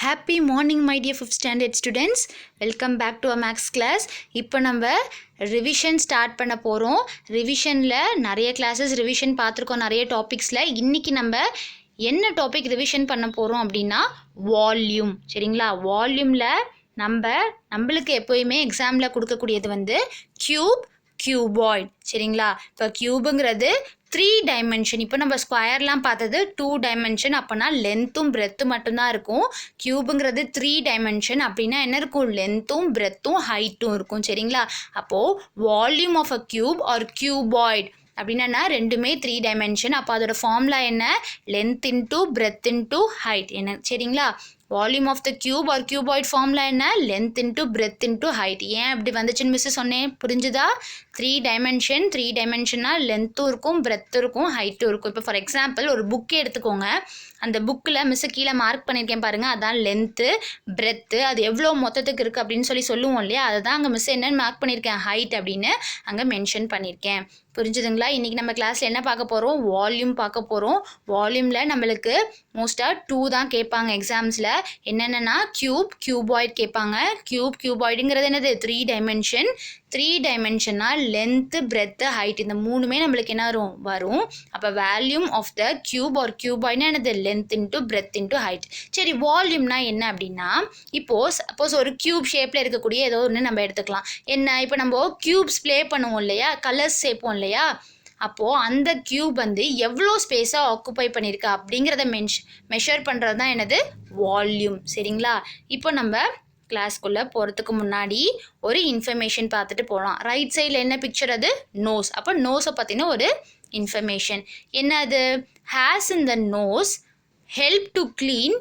Happy morning my dear 5th standard students. Welcome back to our max class. இப்போ நம்ம revision start பண்ண போகிறோம். ரிவிஷனில் நிறைய கிளாஸஸ் ரிவிஷன் பார்த்துருக்கோம் நிறைய டாபிக்ஸில். இன்றைக்கி நம்ம என்ன டாபிக் ரிவிஷன் பண்ண போகிறோம் அப்படின்னா வால்யூம். சரிங்களா? வால்யூமில் நம்மளுக்கு எப்போயுமே எக்ஸாமில் கொடுக்கக்கூடியது வந்து கியூபாய்ட். சரிங்களா? இப்போ கியூபுங்கிறது 3 டைமென்ஷன். இப்போ நம்ம ஸ்கொயர்லாம் பார்த்தது 2 டைமென்ஷன். அப்போனா லென்த்தும் பிரெத்தும் மட்டும்தான் இருக்கும். கியூபுங்கிறது 3 டைமென்ஷன். அப்படின்னா என்ன இருக்கும்? லென்த்தும் பிரெத்தும் ஹைட்டும் இருக்கும். சரிங்களா? அப்போது volume of a cube or cuboid அப்படின்னா ரெண்டுமே 3 டைமென்ஷன். அப்போ அதோட ஃபார்முலா என்ன? Length into breadth into height. என்ன? சரிங்களா? Volume of the cube or cuboid formula என்ன? Length into breadth into height. ஏன் அப்படி வந்துச்சுன்னு மிஸ் சொன்னேன், புரிஞ்சுதா? 3 டைமென்ஷன்னா லென்த்தும் இருக்கும், பிரெத்தும் இருக்கும், ஹைட்டும் இருக்கும். இப்போ ஃபார் எக்ஸாம்பிள் ஒரு புக்கே எடுத்துக்கோங்க. அந்த புக்கில் மிஸ்ஸு கீழே மார்க் பண்ணியிருக்கேன் பாருங்கள், அதான் லென்த்து, பிரெத்து, அது எவ்வளோ மொத்தத்துக்கு இருக்குது அப்படின்னு சொல்லுவோம் இல்லையா? அதை தான் அங்கே மிஸ் என்னென்னு மார்க் பண்ணியிருக்கேன், ஹைட் அப்படின்னு அங்கே மென்ஷன் பண்ணியிருக்கேன். புரிஞ்சுதுங்களா? இன்றைக்கி நம்ம கிளாஸில் என்ன பார்க்க போகிறோம்? வால்யூம் பார்க்க போகிறோம். வால்யூமில் நம்மளுக்கு மோஸ்ட்டாக 2 தான் கேட்பாங்க எக்ஸாம்ஸில். என்னென்னா கியூபாய்ட் கேட்பாங்க. கியூபாய்டுங்கிறது என்னது? 3 டைமென்ஷன். 3 டைமென்ஷன்னா லென்த்து, பிரெத்து, ஹைட், இந்த மூணுமே நம்மளுக்கு என்ன வரும். அப்போ volume of the cube or கியூபாய்ட்னா என்னது? Length into breadth into height. சரி, வால்யூம்னா என்ன அப்படின்னா, சப்போஸ் ஒரு கியூப் ஷேப்பில் இருக்கக்கூடிய ஏதோ ஒன்று நம்ம எடுத்துக்கலாம். என்ன? இப்போ நம்ம கியூப்ஸ் ப்ளே பண்ணுவோம் இல்லையா, கலர்ஸ் சேர்ப்போம் இல்லையா, அப்போது அந்த கியூப் வந்து எவ்வளோ ஸ்பேஸாக ஆக்குப்பை பண்ணியிருக்கா அப்படிங்கிறத மெஷர் பண்ணுறது தான் என்னது? வால்யூம். சரிங்களா? இப்போ நம்ம கிளாஸ்க்குள்ளே போகிறதுக்கு முன்னாடி ஒரு இன்ஃபர்மேஷன் பார்த்துட்டு போகலாம். ரைட் சைடில் என்ன பிக்சர்? அது நோஸ். அப்போ நோஸை பற்றின ஒரு இன்ஃபர்மேஷன் என்ன? அது hairs in the nose help to clean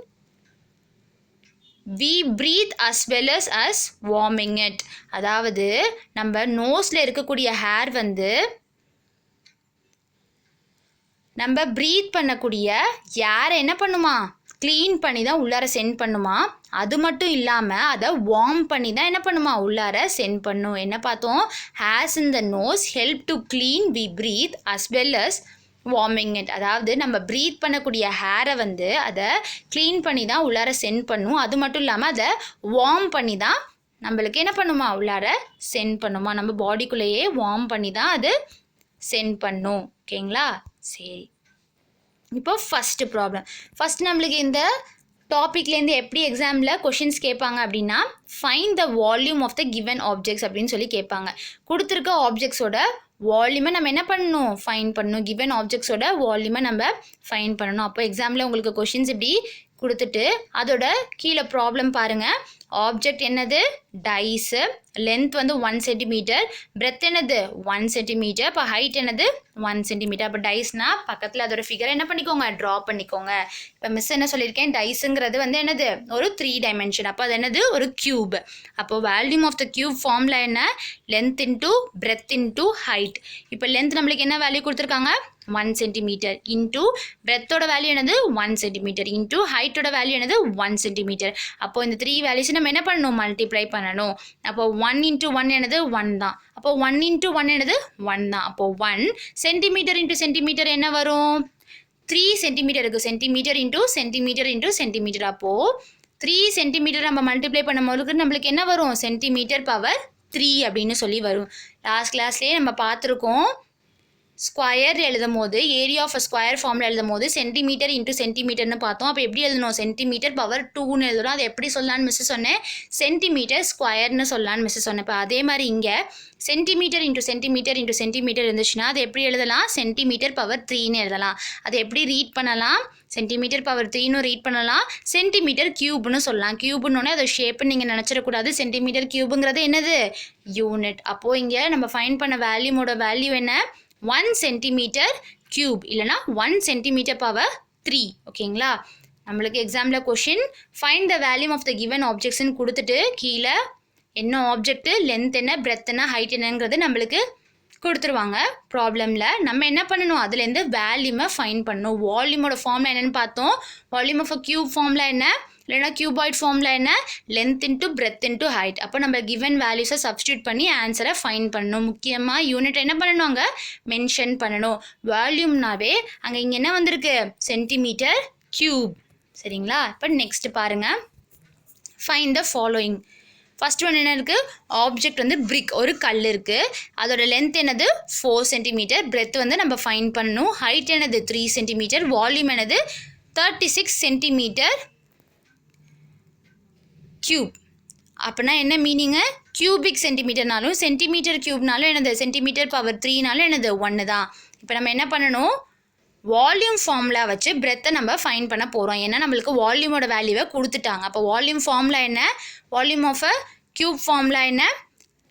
we breathe as well as warming it. அதாவது நம்ம நோஸில் இருக்கக்கூடிய ஹேர் வந்து நம்ம ப்ரீத் பண்ணக்கூடிய ஏரை என்ன பண்ணுமா? க்ளீன் பண்ணி தான் உள்ளார சென்ட் பண்ணுமா. அது மட்டும் இல்லாமல் அதை வார்ம் பண்ணி தான் என்ன பண்ணுமா? உள்ளார சென்ட் பண்ணும். என்ன பார்த்தோம்? Hairs in the nose help to clean we breathe as well as warming it. அதாவது நம்ம ப்ரீத் பண்ணக்கூடிய ஹேரை வந்து அதை க்ளீன் பண்ணி தான் உள்ளார சென்ட் பண்ணும். அது மட்டும் இல்லாமல் அதை வார்ம் பண்ணி தான் நம்மளுக்கு என்ன பண்ணுமா? உள்ளார சென்ட் பண்ணுமா. நம்ம பாடிக்குள்ளேயே வார்ம் பண்ணி தான் அது சென்ட் பண்ணும். ஓகேங்களா? சரி, இப்போ ஃபஸ்ட்டு ப்ராப்ளம். ஃபஸ்ட் நம்மளுக்கு இந்த டாப்பிக்லேருந்து எப்படி எக்ஸாமில் கொஷின்ஸ் கேட்பாங்க அப்படின்னா, find the volume of the given objects அப்படின்னு சொல்லி கேட்பாங்க. கொடுத்துருக்க ஆப்ஜெக்ட்ஸோட வால்யூமை நம்ம என்ன பண்ணணும்? ஃபைன் பண்ணணும். கிவன் ஆப்ஜெக்ட்ஸோட வால்யூமை நம்ம ஃபைன் பண்ணணும். அப்போ எக்ஸாமில் உங்களுக்கு கொஷின்ஸ் இப்படி கொடுத்துட்டு அதோட கீழே ப்ராப்ளம் பாருங்கள். ஆப்ஜெக்ட் என்னது? டைஸு. லென்த் வந்து 1 சென்டிமீட்டர். பிரெத் என்னது? 1 சென்டிமீட்டர். இப்போ ஹைட் என்னது? 1 சென்டிமீட்டர். அப்போ டைஸ்னா பக்கத்தில் அதோட ஃபிகரை என்ன பண்ணிக்கோங்க? ட்ரா பண்ணிக்கோங்க. இப்போ மிஸ் என்ன சொல்லியிருக்கேன்? டைஸுங்கிறது வந்து என்னது? ஒரு 3 டைமென்ஷன். அப்போ அது என்னது? ஒரு கியூப். அப்போ volume of the cube formula என்ன? Length into breadth into height. இப்போ லென்த் நம்மளுக்கு என்ன வேல்யூ கொடுத்துருக்காங்க? 1 சென்டிமீட்டர் இன்ட்டு பிரெத்தோட வேல்யூ என்னது? 1 சென்டிமீட்டர் இன்ட்டு ஹைட்டோட வேல்யூ என்னது? 1 சென்டிமீட்டர். அப்போ இந்த 3 வேல்யூஸ் நம்ம என்ன பண்ணணும்? மல்டிப்ளை பண்ணணும். அப்போ 1 இன்ட்டு 1 என்னது? 1 தான். அப்போ 1 இன்ட்டு 1 என்னது? 1 தான். அப்போ 1 சென்டிமீட்டர் இன்ட்டு சென்டிமீட்டர் என்ன வரும்? 3 சென்டிமீட்டர் இருக்குது. Centimetre into centimetre into centimetre. அப்போது 3 சென்டிமீட்டர் நம்ம மல்டிப்ளை பண்ணும்போது நம்மளுக்கு என்ன வரும்? சென்டிமீட்டர் பவர் 3 அப்படின்னு சொல்லி வரும். லாஸ்ட் கிளாஸ்லேயே நம்ம பார்த்துருக்கோம். ஸ்கொயர் எழுதும் போது ஏரியா ஆஃப் ஸ்கொயர் ஃபார்மில் எழுதும் போது சென்டிமீட்டர் இன்ட்டு சென்டிமீட்டர்னு பார்த்தோம். அப்போ எப்படி எழுதணும்? சென்டிமீட்டர் பவர் 2ன்னு எழுதணும். அதை எப்படி சொல்லலான்னு மிஸ் சொன்னேன்? சென்டிமீட்டர் ஸ்கொயர்னு சொல்லலான்னு மிஸ் சொன்னேன். இப்போ அதே மாதிரி இங்கே centimetre into centimetre into centimetre இருந்துச்சுன்னா அது எப்படி எழுதலாம்? சென்டிமீட்டர் பவர் 3ன்னு எழுதலாம். அதை எப்படி ரீட் பண்ணலாம்? சென்டிமீட்டர் பவர் 3ன்னு ரீட் பண்ணலாம். சென்டிமீட்டர் கியூப்னு சொல்லலாம். கியூப்னோடனே அதை ஷேப்புன்னு நீங்கள் நினச்சிடக்கூடாது. சென்டிமீட்டர் கியூபுங்கிறது என்னது? யூனிட். அப்போது இங்கே நம்ம ஃபைண்ட் பண்ண வேல்யூமோட வேல்யூ என்ன? 1 சென்டிமீட்டர் கியூப் இல்லைனா 1 சென்டிமீட்டர் பவர் 3. ஓகேங்களா? நம்மளுக்கு எக்ஸாமில் கொஷின் ஃபைண்ட் த வேல்யூம் ஆஃப் த கிவன் ஆப்ஜெக்ட்ஸ்ன்னு கொடுத்துட்டு கீழே என்ன ஆப்ஜெக்ட்டு, லென்த் என்ன, பிரெத் என்ன, ஹைட் என்னங்கிறது நம்மளுக்கு கொடுத்துருவாங்க. ப்ராப்ளமில் நம்ம என்ன பண்ணணும்? அதுலேருந்து வேல்யூமை ஃபைன் பண்ணணும். வால்யூமோட ஃபார்முலா என்னென்னு பார்த்தோம். Volume of a cube formula என்ன? இல்லைனா கியூபாய்ட் ஃபார்முலா என்ன? Length into breadth into height. அப்போ நம்ம கிவன் வேல்யூஸை சப்ஸ்டியூட் பண்ணி ஆன்சரை ஃபைன் பண்ணணும். முக்கியமாக யூனிட் என்ன பண்ணணும்? அங்கே மென்ஷன் பண்ணணும். வால்யூம்னாவே அங்கே இங்கே என்ன வந்திருக்கு? Centimetre cube. சரிங்களா? இப்போ நெக்ஸ்ட் பாருங்கள். Find the following. First one என்ன இருக்குது, ஆப்ஜெக்ட் வந்து பிரிக், ஒரு கல் இருக்குது, அதோட லென்த் என்னது 4 சென்டிமீட்டர், பிரெத் வந்து நம்ம ஃபைண்ட் பண்ணணும், ஹைட் என்னது 3 சென்டிமீட்டர், வால்யூம் என்னது 36 சென்டிமீட்டர் கியூப். அப்படின்னா என்ன மீனிங்கு, கியூபிக் சென்டிமீட்டர்னாலும் சென்டிமீட்டர் கியூப்னாலும் என்னது சென்டிமீட்டர் பவர் 3னாலும் என்னது 1 தான். இப்போ நம்ம என்ன பண்ணணும், வால்யூம் ஃபார்முலா வச்சு பிரெத்தை நம்ம ஃபைண்ட் பண்ண போகிறோம். ஏன்னா நம்மளுக்கு வால்யூமோட வேல்யூவை கொடுத்துட்டாங்க. அப்போ வால்யூம் ஃபார்முலா என்ன, volume of a cube formula என்ன,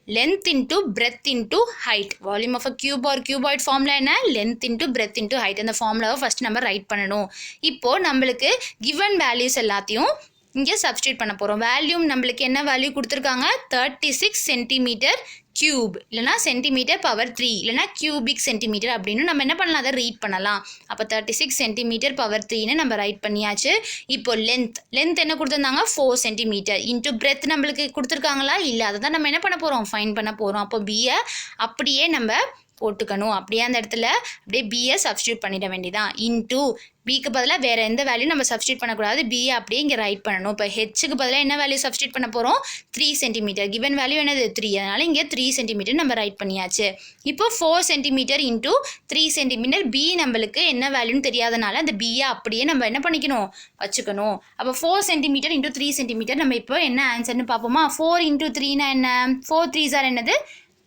length into breadth into height. Volume of a cube or cuboid formula என்ன, length into breadth into height. அந்த ஃபார்முலாவை ஃபர்ஸ்ட் நம்ம ரைட் பண்ணணும். இப்போது நம்மளுக்கு given values எல்லாத்தையும் இங்கே சப்ஸ்டியூட் பண்ண போகிறோம். வேல்யூம் நம்மளுக்கு என்ன வேல்யூ கொடுத்துருக்காங்க, 36 சென்டிமீட்டர் கியூப், இல்லைனா சென்டிமீட்டர் பவர் 3, இல்லைனா கியூபிக் சென்டிமீட்டர் அப்படின்னு நம்ம என்ன பண்ணலாம், அதை ரீட் பண்ணலாம். அப்போ 36 சென்டிமீட்டர் பவர் 3ன்னு நம்ம ரைட் பண்ணியாச்சு. இப்போ லென்த் என்ன கொடுத்துருந்தாங்க, 4 சென்டிமீட்டர், இன்ட்டு பிரெத் நம்மளுக்கு கொடுத்துருக்காங்களா, இல்லை, அதை தான் நம்ம என்ன பண்ண போகிறோம், ஃபைண்ட் பண்ண போகிறோம். அப்போ பியை அப்படியே நம்ம போட்டுக்கணும். அப்படியே அந்த இடத்துல அப்படியே பியை சப்ஸ்டியூட் பண்ணிட வேண்டியதான். இன்டூ பிக்கு பதிலாக வேறு எந்த வேல்யூ நம்ம சப்ஸ்டியூட் பண்ணக்கூடாது, பியை அப்படியே இங்கே ரைட் பண்ணணும். இப்போ ஹெச்சுக்கு பதிலாக என்ன வேல்யூ சப்ஸ்டியூட் பண்ண போகிறோம், 3 சென்டிமீட்டர், கிவன் வேல்யூ என்னது 3, அதனால் இங்கே 3 சென்டிமீட்டர் நம்ம ரைட் பண்ணியாச்சு. இப்போ 4 சென்டிமீட்டர் இன்டூ 3 சென்டிமீட்டர், பி நம்மளுக்கு என்ன வேல்யூன்னு தெரியாதனால அந்த பியை அப்படியே நம்ம என்ன பண்ணிக்கணும், வச்சுக்கணும். அப்போ 4 சென்டிமீட்டர் இன்டூ 3 சென்டிமீட்டர், நம்ம இப்போ என்ன ஆன்சர்னு பார்ப்போமா. 4 இன்டூ 3னா என்ன, 4 3s are என்னது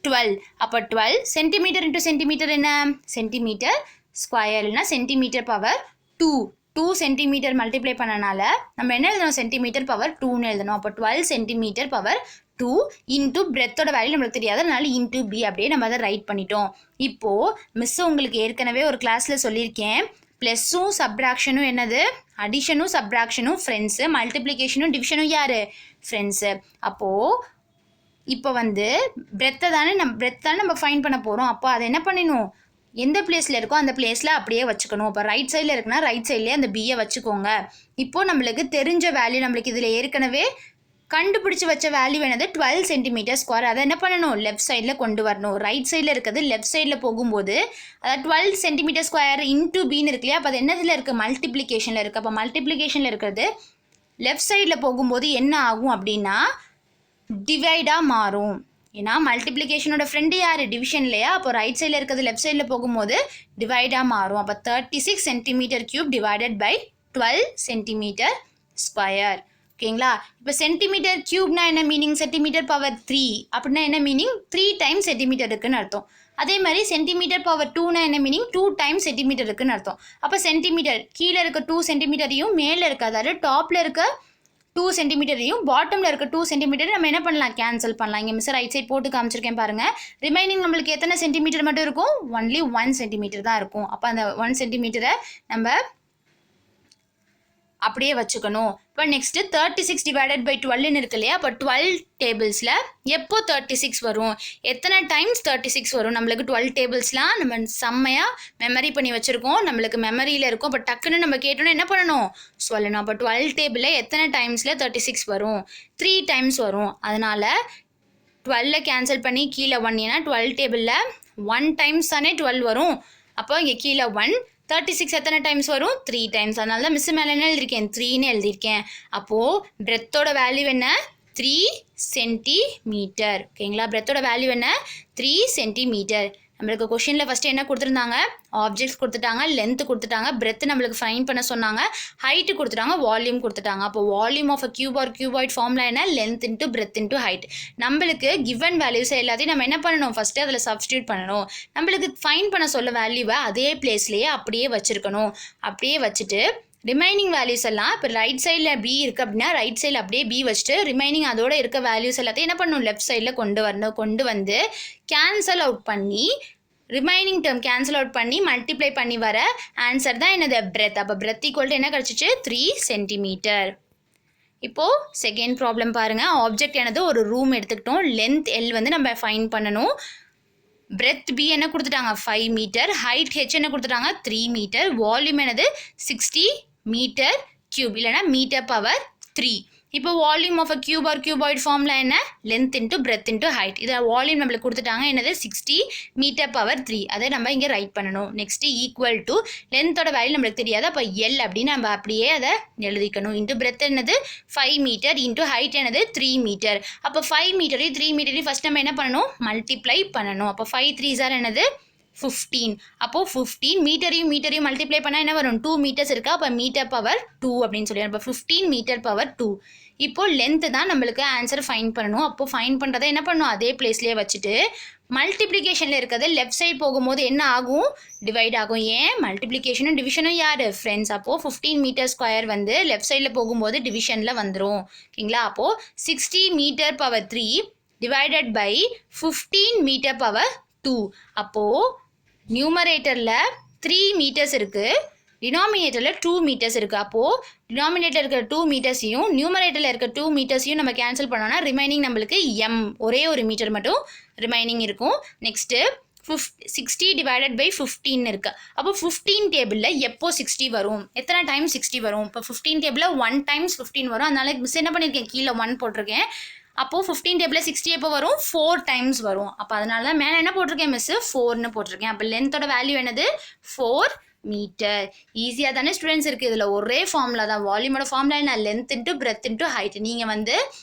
12. அப்போ 12 சென்டிமீட்டர் இன்டூ சென்டிமீட்டர் என்ன, சென்டிமீட்டர் ஸ்கொயர், இல்லைனா சென்டிமீட்டர் பவர் 2 சென்டிமீட்டர் மல்டிப்ளை பண்ணனால நம்ம என்ன எழுதணும், சென்டிமீட்டர் பவர் 2ன்னு எழுதணும். அப்போ 12 சென்டிமீட்டர் பவர் 2 இன்டூ பிரெத்தோட வேல்யூ நம்மளுக்கு தெரியாது, அதனால இன்டூ பி அப்படியே நம்ம அதை ரைட் பண்ணிட்டோம். இப்போது மிஸ் உங்களுக்கு ஏற்கனவே ஒரு கிளாஸில் சொல்லியிருக்கேன், ப்ளஸ்ஸும் சப்ராக்ஷனும் என்னது, அடிஷனும் சப்ராக்ஷனும் ஃப்ரெண்ட்ஸு, மல்டிப்ளிகேஷனும் டிவிஷனும் யார், ஃப்ரெண்ட்ஸு. அப்போது இப்போ வந்து பிரெத்தை தானே நம்ம ஃபைண்ட் பண்ண போகிறோம். அப்போ அதை என்ன பண்ணணும், எந்த பிளேஸில் இருக்கோ அந்த பிளேஸில் அப்படியே வச்சுக்கணும். இப்போ ரைட் சைடில் இருக்குன்னா ரைட் சைட்லேயே அந்த பியை வச்சுக்கோங்க. இப்போது நம்மளுக்கு தெரிஞ்ச வேல்யூ, நம்மளுக்கு இதில் ஏற்கனவே கண்டுபிடிச்சி வச்ச வேல்யூ என்னது 12 சென்டிமீட்டர் ஸ்கொயர், அதை என்ன பண்ணணும், லெஃப்ட் சைடில் கொண்டு வரணும். ரைட் சைடில் இருக்கிறது லெஃப்ட் சைடில் போகும்போது அதாவது 12 சென்டிமீட்டர் ஸ்கொயர் இன்டூ பின்னு இருக்கு இல்லையா, அப்போ அது என்னதில் இருக்குது, மல்டிப்ளிகேஷனில் இருக்குது. அப்போ மல்டிப்ளிகேஷனில் இருக்கிறது லெஃப்ட் சைடில் போகும்போது என்ன ஆகும் அப்படின்னா டிவைடாக மாறும். ஏன்னா மல்டிப்ளிகேஷனோட ஃப்ரெண்டு யார், டிவிஷன் இல்லையா, அப்போ ரைட் சைடில் இருக்கிறது லெஃப்ட் சைடில் போகும்போது டிவைடாக மாறும். அப்போ 36 centimetre cube divided by 12 centimetre square. ஓகேங்களா. இப்போ சென்டிமீட்டர் கியூப்னா என்ன மீனிங், சென்டிமீட்டர் பவர் 3 அப்படின்னா என்ன மீனிங், 3 டைம்ஸ் சென்டிமீட்டர் இருக்குன்னு அர்த்தம். அதே மாதிரி சென்டிமீட்டர் பவர் 2னா என்ன மீனிங், 2 டைம்ஸ் சென்டிமீட்டர் இருக்குன்னு அர்த்தம். அப்போ சென்டிமீட்டர் கீழே இருக்க 2 சென்டிமீட்டரையும் மேலே இருக்க, அதாவது டாப்பில் இருக்க 2 சென்டிமீட்டரையும் பாட்டமில் இருக்க 2 சென்டிமீட்டர் நம்ம என்ன பண்ணலாம், கேன்சல் பண்ணலாம். இங்கே மிஸ் ரைட் சைட் போட்டு காமிச்சிருக்கேன் பாருங்கள். ரிமைனிங் நம்மளுக்கு எத்தனை சென்டிமீட்டர் மட்டும் இருக்கும், ஒன்லி 1 சென்டிமீட்டர் தான் இருக்கும். அப்போ அந்த 1 சென்டிமீட்டரை நம்ம அப்படியே வச்சுக்கணும். இப்போ நெக்ஸ்ட்டு 36 டிவைடட் பை 12ன்னு இருக்கு இல்லையா, அப்போ 12 டேபிள்ஸில் எப்போ 36 வரும், எத்தனை டைம்ஸ் 36 வரும், நம்மளுக்கு 12 டேபிள்ஸ்லாம் நம்ம செம்மையாக மெமரி பண்ணி வச்சுருக்கோம், நம்மளுக்கு மெமரியில் இருக்கும். அப்போ டக்குன்னு நம்ம கேட்டோன்னா என்ன பண்ணணும், சொல்லணும். அப்போ 12 டேபிளில் எத்தனை டைம்ஸில் 36 வரும், 3 டைம்ஸ் வரும். அதனால் 12 கேன்சல் பண்ணி கீழே 1, ஏன்னா 12 டேபிளில் 1 டைம்ஸ் தானே 12 வரும். அப்போ இங்கே கீழே 1, 36 எத்தனை டைம்ஸ் வரும், 3 டைம்ஸ். அதனால தான் மிஸ் மேலே என்ன எழுதியிருக்கேன், 3ன்னு எழுதியிருக்கேன். அப்போது பிரெத்தோட வேல்யூ என்ன, 3 சென்டிமீட்டர். ஓகேங்களா, பிரெத்தோட வேல்யூ என்ன, 3 சென்டிமீட்டர். நம்மளுக்கு கொஷினில் ஃபஸ்ட்டு என்ன கொடுத்துருந்தாங்க, ஆப்ஜெக்ட்ஸ் கொடுத்துட்டாங்க, லென்த்து கொடுத்துட்டாங்க, பிரெத்து நம்மளுக்கு ஃபைண்ட் பண்ண சொன்னாங்க, ஹைட்டு கொடுத்துட்டாங்க, வால்யூம் கொடுத்துட்டாங்க. அப்போ volume of a cube or cuboid formula என்ன, length into breadth into height. நம்மளுக்கு கிவன் வேல்யூஸ் எல்லாத்தையும் நம்ம என்ன பண்ணணும், ஃபஸ்ட்டு அதில் சப்ஸ்டியூட் பண்ணணும். நம்மளுக்கு ஃபைண்ட் பண்ண சொல்ல வேல்யூவை அதே பிளேஸ்லேயே அப்படியே வச்சுருக்கணும். அப்படியே வச்சுட்டு ரிமைனிங் வேல்யூஸ் எல்லாம் இப்போ ரைட் சைடில் பி இருக்குது அப்படின்னா ரைட் சைடில் அப்படியே பி வச்சுட்டு ரிமைனிங் அதோட இருக்க வேல்யூஸ் எல்லாத்தையும் என்ன பண்ணணும், லெஃப்ட் சைடில் கொண்டு வரணும். கொண்டு வந்து கேன்சல் அவுட் பண்ணி ரிமைனிங் டேர்ம் கேன்சல் அவுட் பண்ணி மல்டிப்ளை பண்ணி வர ஆன்சர் தான் என்னது, பிரெத். அப்போ பிரெத் ஈக்குவல் டு என்ன கிடச்சிச்சு, 3 சென்டிமீட்டர். இப்போது செகண்ட் ப்ராப்ளம் பாருங்கள். ஆப்ஜெக்ட் என்னது, ஒரு ரூம் எடுத்துக்கிட்டோம், லென்த் எல் வந்து நம்ம ஃபைண்ட் பண்ணணும். பிரெத் பி என்ன கொடுத்துட்டாங்க, 5 மீட்டர், ஹைட் ஹெச் என்ன கொடுத்துட்டாங்க, 3 மீட்டர், வால்யூம் என்னது 60 மீட்டர் கியூப், இல்லைனா மீட்டர் பவர் 3. இப்போ volume of a cube or cuboid formula என்ன length into breadth into height. இதில் வால்யூம் நம்மளுக்கு கொடுத்துட்டாங்க என்னது 60 மீட்டர் பவர் 3. அதை நம்ம இங்கே ரைட் பண்ணணும். நெக்ஸ்ட்டு ஈக்குவல் டு லென்த்தோட வேல்யூ நம்மளுக்கு தெரியாது, அப்போ எல் அப்படின்னு நம்ம அப்படியே அதை எழுதிக்கணும். இன்ட்டு பிரெத் என்னது 5 மீட்டர் இன்ட்டு ஹைட் என்னது 3 மீட்டர். அப்போ 5 மீட்டரையும் 3 மீட்டரையும் ஃபஸ்ட் நம்ம என்ன பண்ணணும் மல்டிப்ளை பண்ணணும். அப்போ 5 3s என்னது 15. அப்போது 15 மீட்டரையும் மல்டிப்ளை பண்ணால் என்ன வரும் 2 மீட்டர்ஸ் இருக்கா, அப்போ மீட்டர் பவர் 2 அப்படின்னு சொல்லி அப்போ 15 மீட்டர் பவர் 2. இப்போது லென்த்து தான் நம்மளுக்கு ஆன்சர் ஃபைன் பண்ணணும். அப்போது ஃபைன் பண்ணுறதை என்ன பண்ணணும் அதே பிளேஸ்லேயே வச்சுட்டு மல்டிப்ளிகேஷனில் இருக்கிறது லெஃப்ட் சைடு போகும்போது என்ன ஆகும் டிவைட் ஆகும். ஏன் மல்டிப்ளிகேஷனும் டிவிஷனும் யார் ஃப்ரெண்ட்ஸ். அப்போது 15 மீட்டர் ஸ்கொயர் வந்து லெஃப்ட் சைடில் போகும்போது டிவிஷனில் வந்துடும். ஓகேங்களா. அப்போது 60 metre power 3 divided by 15 metre power 2. அப்போது நியூமரேட்டரில் 3 மீட்டர்ஸ் இருக்குது, டினாமினேட்டரில் 2 மீட்டர்ஸ் இருக்குது. அப்போது டினாமினேட்டர் இருக்கிற 2 மீட்டர்ஸையும் நியூமரேட்டரில் இருக்க 2 மீட்டர்ஸையும் நம்ம கேன்சல் பண்ணோன்னா ரிமைனிங் நம்மளுக்கு ஒரே ஒரு மீட்டர் மட்டும் ரிமைனிங் இருக்கும். நெக்ஸ்ட்டு 60 டிவைடட் பை 15 இருக்குது. அப்போ 15 டேபிளில் எப்போ 60 வரும், எத்தனை டைம் 60 வரும். இப்போ 15 டேபிளில் 1 டைம்ஸ் 15 வரும். அதனால மிஸ் என்ன பண்ணியிருக்கேன் கீழே 1 போட்டிருக்கேன். அப்போது 15 டேபிளில் 60 எப்போ வரும் 4 டைம்ஸ் வரும். அப்போ அதனால தான் மேலே என்ன போட்டிருக்கேன் மிஸ்ஸு 4ன்னு போட்டிருக்கேன். அப்போ லென்த்தோட வேல்யூ என்னது 4 மீட்டர். ஈஸியாக தானே ஸ்டூடெண்ட்ஸ் இருக்குது. இதில் ஒரே ஃபார்முலா தான். வால்யூமோட ஃபார்முலா என்ன length into breadth into height. நீங்கள் வந்து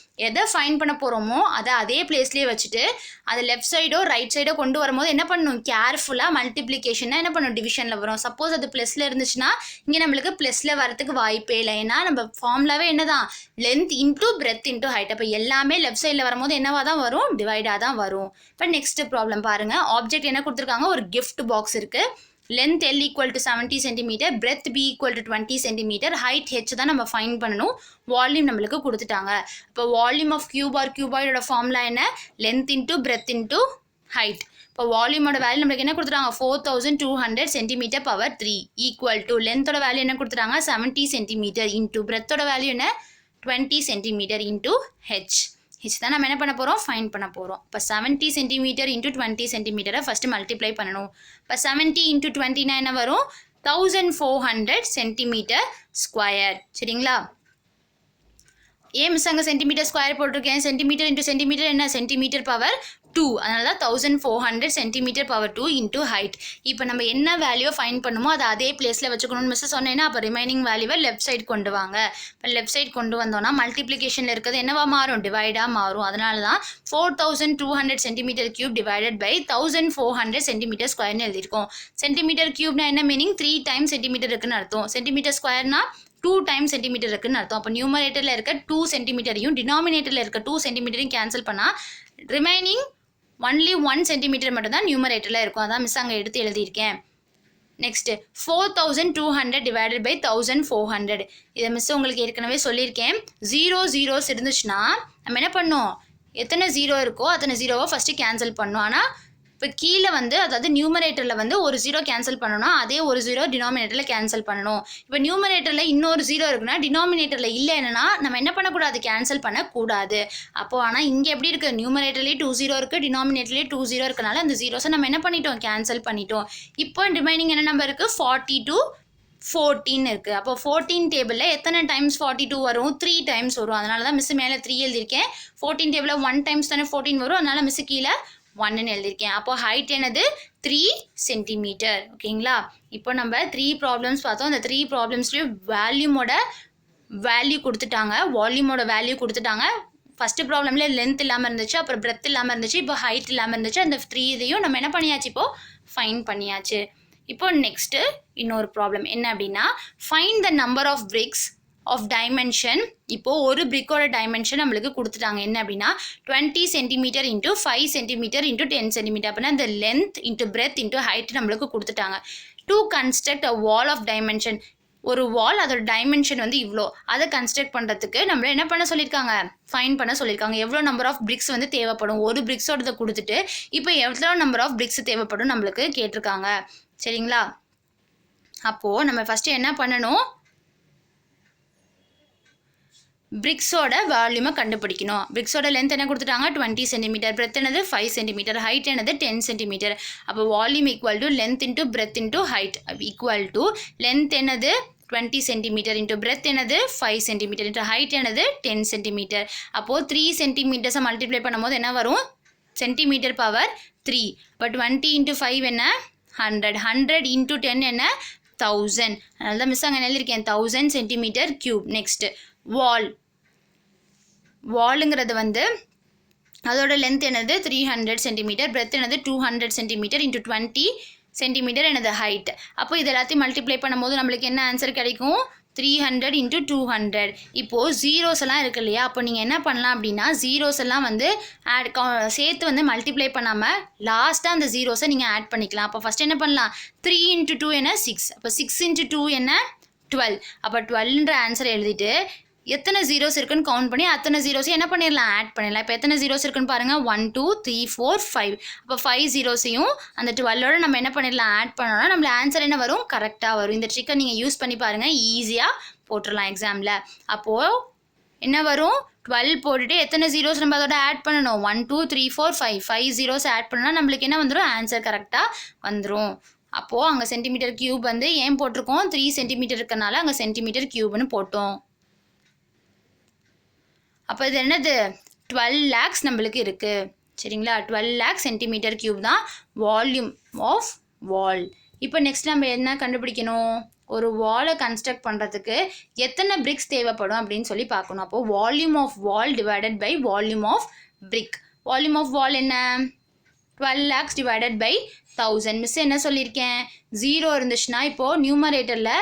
எதை ஃபைன் பண்ண போகிறோமோ அதை அதே பிளேஸ்லேயே வச்சுட்டு அதை லெஃப்ட் சைடோ ரைட் சைடோ கொண்டு வரும்போது என்ன பண்ணணும் கேர்ஃபுல்லாக மல்டிப்ளிகேஷனாக என்ன பண்ணணும் டிவிஷனில் வரும். சப்போஸ் அது ப்ளஸில் இருந்துச்சுன்னா இங்கே நம்மளுக்கு ப்ளஸில் வரதுக்கு வாய்ப்பே இல்லை. ஏன்னா நம்ம ஃபார்முலாவே என்ன தான் length into breadth into height. அப்போ எல்லாமே லெஃப்ட் சைடில் வரும்போது என்னவாக தான் வரும் டிவைடாக தான் வரும். இப்போ நெக்ஸ்ட் ப்ராப்ளம் பாருங்கள். ஆப்ஜெக்ட் என்ன கொடுத்துருக்காங்க ஒரு கிஃப்ட் பாக்ஸ் இருக்குது. Length L equal to 70 centimetre, breadth B equal to 20 centimetre, height H தான் நம்ம ஃபைன் பண்ணணும். வால்யூம் நம்மளுக்கு கொடுத்துட்டாங்க. இப்போ வால்யூம் ஆஃப் கியூப் ஆர் கியூபாய்டோட ஃபார்முலா என்ன length into breadth into height. இப்போ வால்யூமோட வேல்யூ நம்மளுக்கு என்ன கொடுத்துட்டாங்க 4200 சென்டிமீட்டர் பவர் 3 ஈக்குவல் டு லென்த்தோட வேல்யூ என்ன கொடுத்துட்டாங்க 70 சென்டிமீட்டர் இன்ட்டு பிரெத்தோட வேல்யூ என்ன 20 சென்டிமீட்டர் இன்ட்டு ஹெச். ஹெச் தான் நம்ம என்ன பண்ண போகிறோம் ஃபைன் பண்ண போகிறோம். இப்போ 70 சென்டிமீட்டர் இன்ட்டு 20 சென்டிமீட்டரை ஃபஸ்ட்டு மல்டிப்ளை பண்ணணும். இப்போ 70 இன்ட்டு 20 என்ன வரும் 1400 சென்டிமீட்டர் ஸ்கொயர். சரிங்களா. ஏன் மிஸ் அங்கே சென்டிமீட்டர் ஸ்கொயர் போட்டிருக்கேன். சென்டிமீட்டர் இன்ட்டு சென்டிமீட்டர் என்ன சென்டிமீட்டர் பவர் 2. அதனால தான் 1400 சென்டிமீட்டர் பவர் 2 இன்ட்டு ஹைட். இப்போ நம்ம என்ன வேல்யூ ஃபைன் பண்ணுமோ அதை அதே பிளேஸில் வச்சுக்கணும்னு மிஸ் சொன்னேன்னா அப்போ ரிமைனிங் வேல்யூவை லெஃப்ட் சைடு கொண்டு வாங்க. இப்போ லெஃப்ட் சைடு கொண்டு வந்தோம்னா மல்டிப்ளிகேஷனில் இருக்கிறது என்னவா மாறும் டிவைடாக மாறும். அதனால தான் 4200 centimetre cube divided by 1400 centimetre ஸ்கொயர்னு எழுதியிருக்கோம். சென்டிமீட்டர் கியூப்னா என்ன மீனிங் 3 டைம்ஸ் சென்டிமீட்டர் இருக்குன்னு அர்த்தம். சென்டிமீட்டர் ஸ்கொயர்னா 2 டைம்ஸ் சென்டிமீட்டர் இருக்குன்னு அர்த்தம். அப்போ நியூமரேட்டரில் இருக்க 2 சென்டிமீட்டரையும் டினாமினேட்டரில் இருக்க 2 சென்டிமீட்டரையும் கேன்சல் பண்ணால் ரிமைனிங் ஒன்லி 1 சென்டிமீட்டர் மட்டும் தான் நியூமரேட்டரில் இருக்கும். அதான் மிஸ் அங்கே எடுத்து எழுதியிருக்கேன். Next 4200 divided by 1400. இதை மிஸ் உங்களுக்கு ஏற்கனவே சொல்லியிருக்கேன். 0 zeros இருந்துச்சுன்னா நம்ம என்ன பண்ணோம் எத்தனை 0 இருக்கோ அத்தனை 0வை ஃபஸ்ட்டு கேன்சல் பண்ணோம். ஆனால் இப்போ கீழே வந்து அதாவது நியூமரேட்டரில் வந்து ஒரு 0 கேன்சல் பண்ணணும், அதே ஒரு 0 டினாமினேட்டரில் கேன்சல் பண்ணணும். இப்போ நியூமரேட்டரில் இன்னொரு 0 இருக்குன்னா டினாமினேட்டரில் இல்லைன்னா நம்ம என்ன பண்ணக்கூடாது கேன்சல் பண்ணக்கூடாது. அப்போது ஆனால் இங்கே எப்படி இருக்குது நியூமரேட்டர்லேயே 2 0 இருக்குது, டினாமினேட்டர்லேயே 2 0 இருக்கனால அந்த 0ஸை நம்ம என்ன பண்ணிட்டோம் கேன்சல் பண்ணிட்டோம். இப்போ ரிமைனிங் என்ன நம்பர் இருக்குது 40 to 14 இருக்குது. அப்போ 14 டேபிளில் எத்தனை டைம்ஸ் 42 வரும் 3 டைம்ஸ் வரும். அதனால தான் மிஸ் மேலே 3 எழுதியிருக்கேன். 14 டேபிளில் 1 டைம்ஸ் தானே 14 வரும். அதனால் மிஸ் கீழே 1ன்னு எழுதியிருக்கேன். அப்போ ஹைட் என்னது 3 சென்டிமீட்டர். ஓகேங்களா. இப்போ நம்ம 3 ப்ராப்ளம்ஸ் பார்த்தோம். அந்த 3 ப்ராப்ளம்ஸ்லேயும் வேல்யூமோட வேல்யூ கொடுத்துட்டாங்க, வால்யூமோட வேல்யூ கொடுத்துட்டாங்க. ஃபஸ்ட்டு ப்ராப்ளமில் லென்த் இல்லாமல் இருந்துச்சு, அப்புறம் பிரெத் இல்லாமல் இருந்துச்சு, இப்போ ஹைட் இல்லாமல் இருந்துச்சு. அந்த 3 இதையும் நம்ம என்ன பண்ணியாச்சு இப்போது ஃபைன் பண்ணியாச்சு. இப்போ நெக்ஸ்ட்டு இன்னொரு ப்ராப்ளம் என்ன அப்படின்னா find the number of bricks of dimension. இப்போது ஒரு பிரிக்கோட டைமென்ஷன் நம்மளுக்கு கொடுத்துட்டாங்க என்ன அப்படின்னா 20 centimetre into 5 centimetre into 10 centimetre. அப்படின்னா இந்த length into breadth into height நம்மளுக்கு கொடுத்துட்டாங்க. To construct a wall of dimension. ஒரு வால் அதோட டைமென்ஷன் வந்து இவ்வளோ, அதை கன்ஸ்ட்ரக்ட் பண்ணுறதுக்கு நம்மள என்ன பண்ண சொல்லியிருக்காங்க ஃபைன் பண்ண சொல்லியிருக்காங்க. எவ்வளோ நம்பர் ஆஃப் பிரிக்ஸ் வந்து தேவைப்படும் ஒரு பிரிக்ஸோடதை கொடுத்துட்டு இப்போ எவ்வளோ நம்பர் ஆஃப் பிரிக்ஸ் தேவைப்படும் நம்மளுக்கு கேட்டிருக்காங்க. சரிங்களா. அப்போது நம்ம ஃபஸ்ட்டு என்ன பண்ணணும் பிரிக்ஸோட வால்யூமை கண்டுபிடிக்கணும். பிரிக்ஸோட லென்த் என்ன கொடுத்துட்டாங்க 20 சென்டிமீட்டர், பிரெத் என்னது 5 சென்டிமீட்டர், ஹைட் என்னது 10 சென்டிமீட்டர். அப்போ volume equal to length into breadth into height equal to length என்னது 20 சென்டிமீட்டர் இன்ட்டு பிரெத் என்னது 5 சென்டிமீட்டர் இன்ட்டு ஹைட் என்னது 10 சென்டிமீட்டர். அப்போது 3 சென்டிமீட்டர்ஸை மல்டிப்ளை பண்ணும்போது என்ன வரும்? Centimetre power 3. இப்போ 20 இன்ட்டு 5 என்ன 100. 100 இன்ட்டு 10 என்ன 1000. அதனால தான் மிஸ் அங்கே எழுதியிருக்கேன் 1000 சென்டிமீட்டர் கியூப். நெக்ஸ்ட்டு வாலுங்கிறது வந்து அதோட லென்த் என்னது 300 சென்டிமீட்டர், பிரெத் என்னது 200 சென்டிமீட்டர் இன்ட்டு 20 சென்டிமீட்டர் என்னது ஹைட். அப்போ இது எல்லாத்தையும் மல்டிப்ளை பண்ணும்போது நம்மளுக்கு என்ன ஆன்சர் கிடைக்கும்? 300 இன்ட்டு 200. இப்போது ஜீரோஸ் எல்லாம் இருக்கு இல்லையா? அப்போ நீங்கள் என்ன பண்ணலாம் அப்படின்னா ஜீரோஸ் எல்லாம் வந்து சேர்த்து வந்து மல்டிப்ளை பண்ணாமல் லாஸ்ட்டாக அந்த ஜீரோஸை நீங்கள் ஆட் பண்ணிக்கலாம். அப்போ ஃபஸ்ட் என்ன பண்ணலாம்? 3 இன்ட்டு 2 என்ன 6. அப்போ 6 இன்ட்டு 2 என்ன 12. அப்போ 12ன்ற ஆன்சர் எழுதிட்டு எத்தனை ஜீரோஸ் இருக்குன்னு கவுண்ட் பண்ணி அத்தனை ஜீரோஸையும் என்ன பண்ணிடலாம்? ஆட் பண்ணிடலாம். இப்போ எத்தனை ஜீரோஸ் இருக்குன்னு பாருங்கள். 1 2 3 4 5. அப்போ 5 ஜீரோஸையும் அந்த 12ஓட நம்ம என்ன பண்ணிடலாம்? ஆட் பண்ணோன்னா நம்மள ஆன்சர் என்ன வரும்? கரெக்டாக வரும். இந்த ட்ரிக்கை நீங்கள் யூஸ் பண்ணி பாருங்கள், ஈஸியாக போட்டுடலாம் எக்ஸாமில். அப்போது என்ன வரும்? 12 போட்டுட்டு எத்தனை ஜீரோஸ் நம்ம அதோட ஆட் பண்ணணும்? 1 2 3 4 5. 5 ஜீரோஸ் ஆட் பண்ணோன்னா நம்மளுக்கு என்ன வந்துடும்? ஆன்சர் கரெக்டாக வந்துடும். அப்போது அங்கே சென்டிமீட்டர் கியூப் வந்து ஏன் போட்டிருக்கோம்? 3 சென்டிமீட்டர் இருக்கனால அங்கே சென்டிமீட்டர் கியூப்னு போட்டோம். அப்போ இது என்னது? 12 lakhs நம்மளுக்கு இருக்குது. சரிங்களா? 12 lakh சென்டிமீட்டர் கியூப் தான் வால்யூம் ஆஃப் வால். இப்போ நெக்ஸ்ட் நம்ம என்ன கண்டுபிடிக்கணும்? ஒரு வாலை கன்ஸ்ட்ரக்ட் பண்ணுறதுக்கு எத்தனை பிரிக்ஸ் தேவைப்படும் அப்படின்னு சொல்லி பார்க்கணும். அப்போது volume of wall divided by volume of brick. Volume of wall என்ன? 12 lakhs டிவைடட் பை 1000. மிஸ் என்ன சொல்லியிருக்கேன்? ஜீரோ இருந்துச்சுன்னா இப்போது நியூமரேட்டரில்